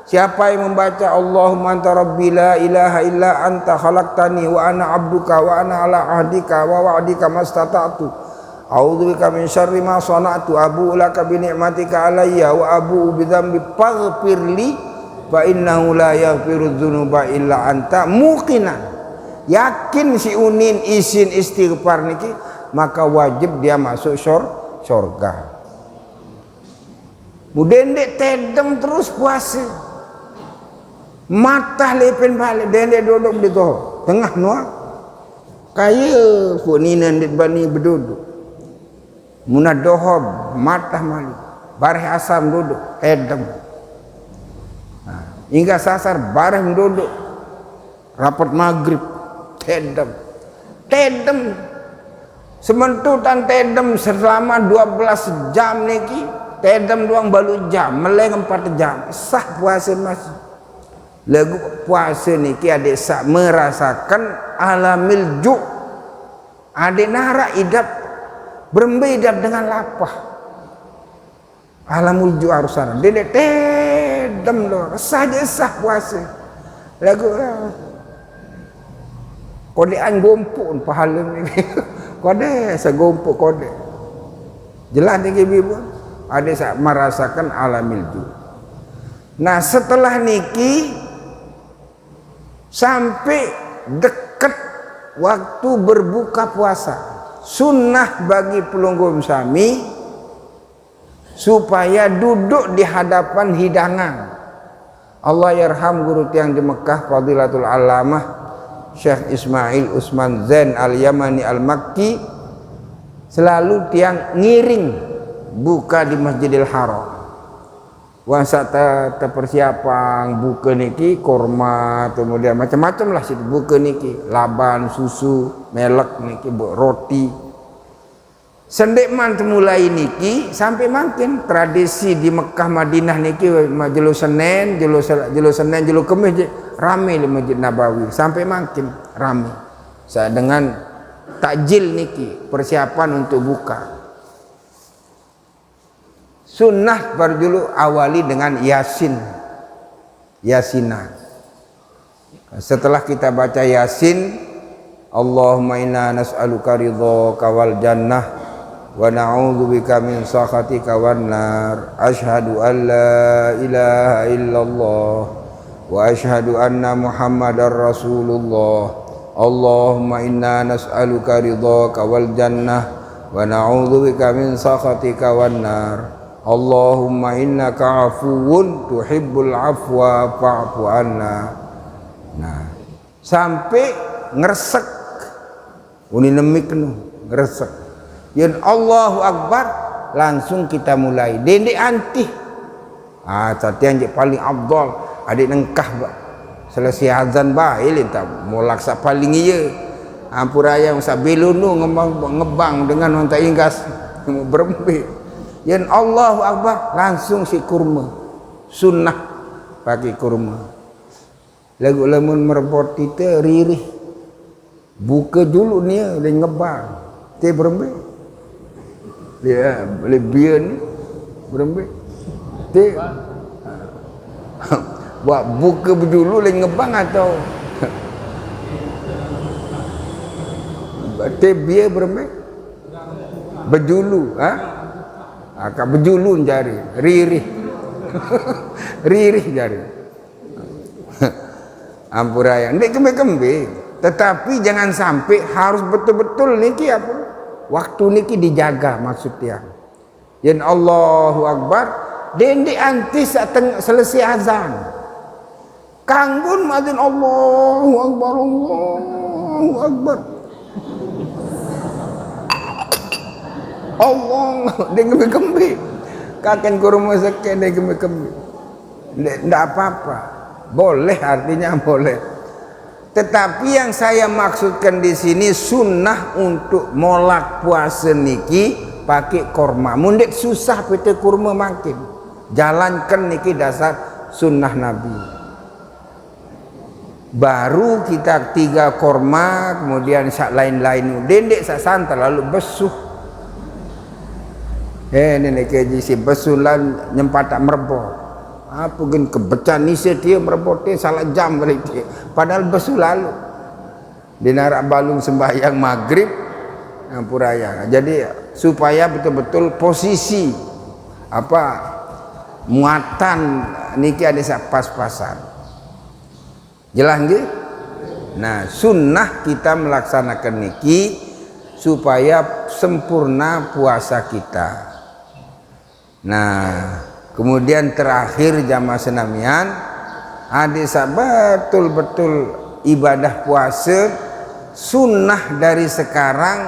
Siapa yang membaca Allahumma anta rabbi la ilaha illa anta khalaqtani wa ana abduka wa ana ala ahdika wa wa'dika mastata'tu a'udzubika min syarri ma sana'tu abu'u laka bi ni'matika alayya wa abu'u bi dzambi faghfirli fa innahu la yaghfiru dzunuba illa anta muqinan. Yakin si unin izin istighfar niki, maka wajib dia masuk syurga. Mudendek tedem terus puasa, mata lepen balik, dendek duduk di toh tengah nuak kaya punina ndet bani berduduk munadohob mata malik bareh asam duduk tedem. Nah, hingga sasar bareng duduk rapat maghrib tedem sementutan tedem selama 12 jam niki tedem doang balu jam meleng 4 jam sah puasa mas lagu puasa niki adik sak merasakan alamil ju adik nara idap berembedap dengan lapah alamul ju arusan dia tedem doang saja sah puasa lagu kodean gompuk pahala ni kode segompuk kode jelas ni ibu ada sak merasakan alamil ju. Nah setelah niki sampai dekat waktu berbuka puasa sunnah bagi pelungguh sami supaya duduk di hadapan hidangan. Allah yarham guru tiang di Mekah Fadilatul Alamah Syekh Ismail Usman Zain Al-Yamani Al-Makki selalu tiang ngiring buka di Masjidil Haram. Wasata persiapan buka niki korma kemudian macam-macam lah situ buka niki laban susu melek niki roti sendekman temulai niki sampai makin tradisi di Mekah Madinah niki jelu Senin jelu Kemis ramai di Masjid Nabawi sampai makin ramai saya dengan takjil niki persiapan untuk buka sunnah baru dulu awali dengan yasinah setelah kita baca yasin Allahumma inna nas'aluka ridhaka wal jannah wa na'udzubika min sakhatika wan nar asyhadu an la ilaha illallah wa asyhadu anna muhammadar rasulullah Allahumma inna nas'aluka ridhaka wal jannah wa na'udzubika min sakhatika wan nar Allahumma innaka afuwun tuhibbul afwa fa'fu anna. Nah sampai ngeresek uni nemik ngeresek yen Allahu Akbar langsung kita mulai dendek antih tatian je paling abdal adik nengkah selesai azan baik tak mau laksa paling iya ampura yang sabelunu ngebang dengan orang tak ingkas berembe yen Allahu Akbar langsung si kurma sunnah pakai kurma lagu lamun merebot kita ririh buka dulu ni dia ngebang dia berembe dia biar ni berembe dia buat buka dulu dia ngebang atau dia biar berembe berjulu akak berjulun jari ririh ririh jari ampuraya ndek kembe-kembe tetapi jangan sampai harus betul-betul niki apa waktu niki dijaga maksudnya yen Allahu Akbar dendek antis selesai azan kanggun madzin Allahu Akbar Allahu Akbar Allah dia gembe-gembe kaken kurma sekian dia gembe-gembe tidak apa-apa boleh artinya boleh tetapi yang saya maksudkan di sini sunnah untuk molak puasa niki pakai korma mundek susah pete kurma makin jalankan niki dasar sunnah Nabi baru kita 3 korma kemudian sak lain-lain dendek sak santai lalu besuh nenek keji si besulan nyempat tak merebot apa gen kebecan ni dia merebot dia salah jam balik dia padahal besul lalu di narak balung sembahyang maghrib puraya jadi supaya betul-betul posisi apa muatan niki ada sak pas-pasan jelas nggih nah sunnah kita melaksanakan niki supaya sempurna puasa kita. Nah, kemudian terakhir jamaah senamian ada betul-betul ibadah puasa sunnah dari sekarang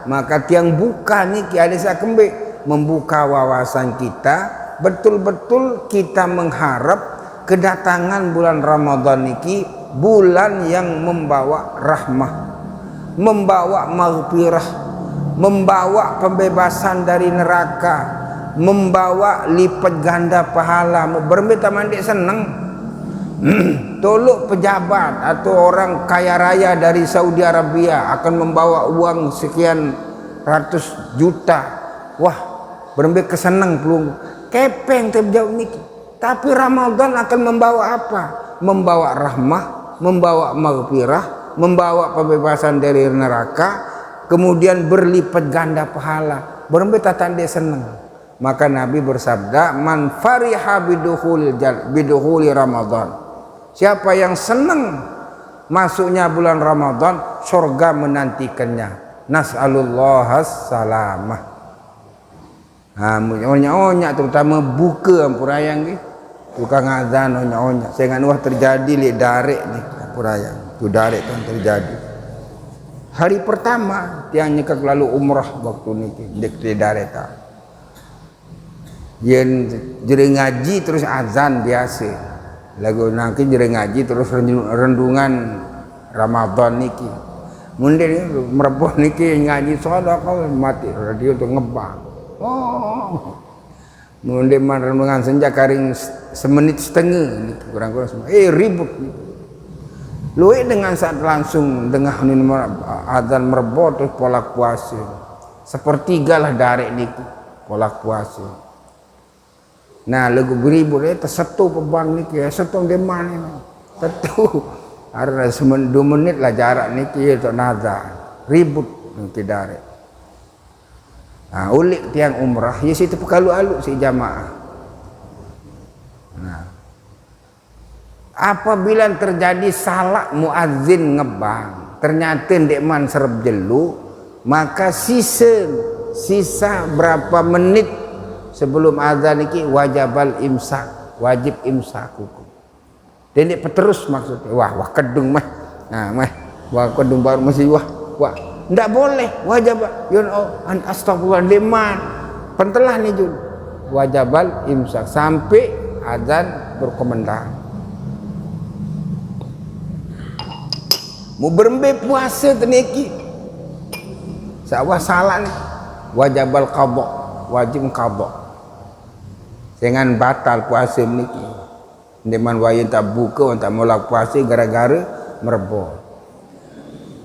maka tiang buka niki ada kembe membuka wawasan kita betul-betul kita mengharap kedatangan bulan Ramadan niki bulan yang membawa rahmah, membawa maghfirah, membawa pembebasan dari neraka, membawa lipat ganda pahala. Berminta mandi senang. Tolok pejabat atau orang kaya raya dari Saudi Arabia akan membawa uang sekian ratus juta. Wah, berembik kesenang pelung kepeng terjauh niki. Tapi Ramadan akan membawa apa? Membawa rahmah, membawa maghfirah, membawa pembebasan dari neraka, kemudian berlipat ganda pahala. Berembik tanda senang. Maka Nabi bersabda, man fariha bidukhuli Ramadan. Siapa yang senang masuknya bulan Ramadan, surga menantikannya. Nas'alullahas salamah. Onyak-onyak terutama buka ampurayang ni. Tukang azan onyak-onyak. Saya ingat wah terjadi li darek ni ampurayang. Tu darek kan terjadi. Hari pertama tiang nyekak lalu umrah waktu ni dek darek tak. Yen jeri ngaji terus azan biasa. Lagu nanti jere ngaji terus rendungan Ramadan niki. Mundin mereboh niki ngaji sedekah mati radio tu ngebang. Oh. Mundin rendungan senja karing semenit setengah niki kurang-kurang semua. Ribut. Luwe dengan saat langsung dengar azan mereboh terus pola puasa. Sepertiga lah darek niki pola puasa. Nah, lagu beribu dia tersetu pebang ni ke setu di mana ni. Tetu. Ada 2 menit lah jarak ni ke untuk nazar. Ribut nanti darek. Nah, ulik tiang umrah, ya situ pekalu-alu si jamaah. Nah. Apabila terjadi salah muazzin ngebang, ternyata ndek man serep jelu, maka sisa berapa menit sebelum azan iki wajibal imsak, wajib imsak hukum. Dan dia peterus maksudnya, wah kedung mah. Nah, wah kedung baru masih wah. Ndak boleh wajib yun astagfirullah liman. Pentelah ni jun. Wajibal imsak sampai azan berkumandang. Mau berembe puasa teniki. Sawah salah ni. Wajibal qadha, wajib qadha. Dengan batal puasa niki. Deman wayan tak buka, tak mulak puasa gara-gara merebut.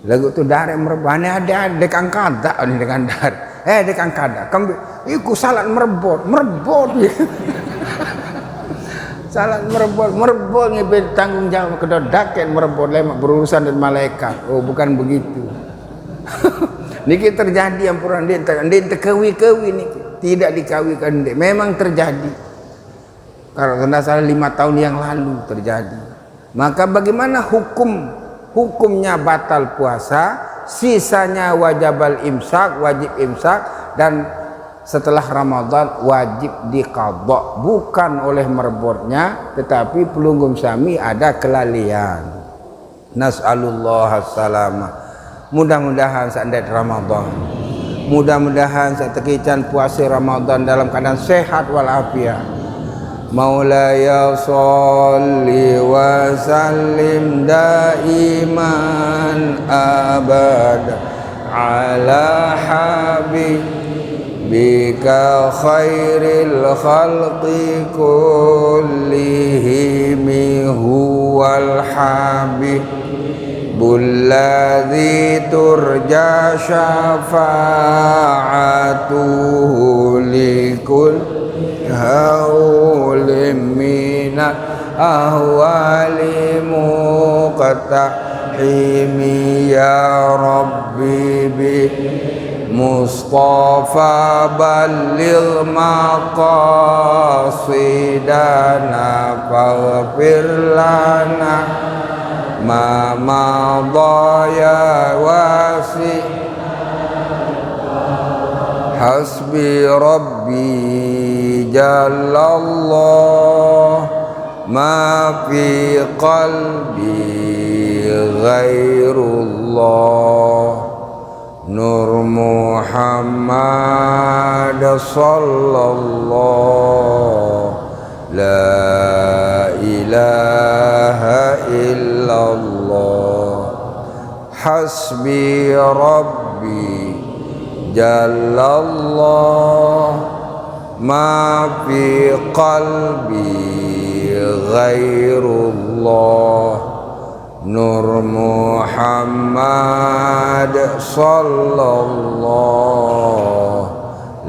Lagu tu darek merebut. Ini ada dekan kada ni dengan dar. Dekan kada. Kamu iku salat merebut salat merebut ni bertanggung jawab kedua daket merebut lemak berurusan dengan malaikat. Oh, bukan begitu. Niki terjadi ampuran dia terkawi-kawi niki. Tidak dikawikan dia. Memang terjadi. Kalau tidak salah 5 tahun yang lalu terjadi. Maka bagaimana hukumnya batal puasa, sisanya wajibal imsak, wajib imsak, dan setelah Ramadan wajib diqadha, bukan oleh merebutnya, tetapi pelunggum sami ada kelalaian. Nas'alullah as-salamah. Mudah-mudahan saat Ramadan, mudah-mudahan saat tekican puasa Ramadan dalam keadaan sehat walafiat. Maulaya sholli wa sallim daiman abad ala habibika khairil khalqi kullihim huwal habibul ladzi turja syafa'atuhu likul haulim minal ahwali muqtahimi ya rabbi bi mustafa balligh maqasidana faghfir lana ma madaya wasi hasbi rabbi jalallah ma fi qalbi ghairullah nur Muhammad sallallahu La ilaha illallah. Hasbi Rabbi Jallallah. Ma fi qalbi ghairullah. Nur Muhammad sallallahu.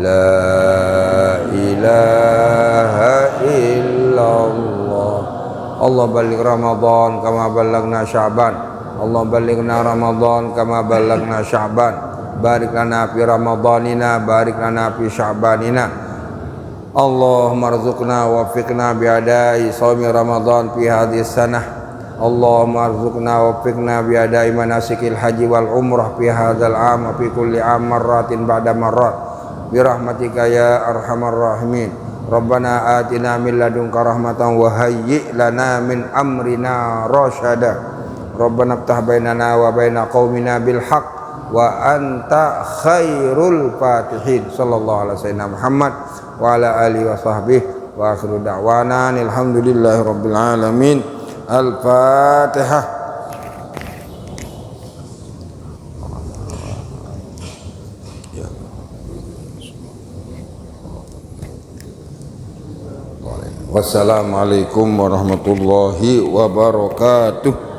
La ilaha illallah. Allah baligh Ramadan kama ballagna Sya'ban. Allah balighna Ramadan kama ballagna Sya'ban. Barik lana fi Ramadanina, barik lana fi Sya'banina. Allahumma rzuqna wafiqna biadai shaumi Ramadan fi hadhihi sanah. Allahumma rzuqna wafiqna biadai manasikil haji wal umrah fi hadzal am wa fi kulli am marratin ba'da marrat. Birahmatika ya arhamar rahimin. Rabbana atina min ladunka rahmatan wa hayyi' lana min amrina rasyada. Rabbana iftah bainana wa baina qaumina bil haqq wa anta khairul fatihin. Sallallahu alaihi wasallam Muhammad wa ala alihi wa sahbihi wa akhiru da'wana alhamdulillahi rabbil alamin. Al-Fatihah. Wassalamualaikum warahmatullahi wabarakatuh.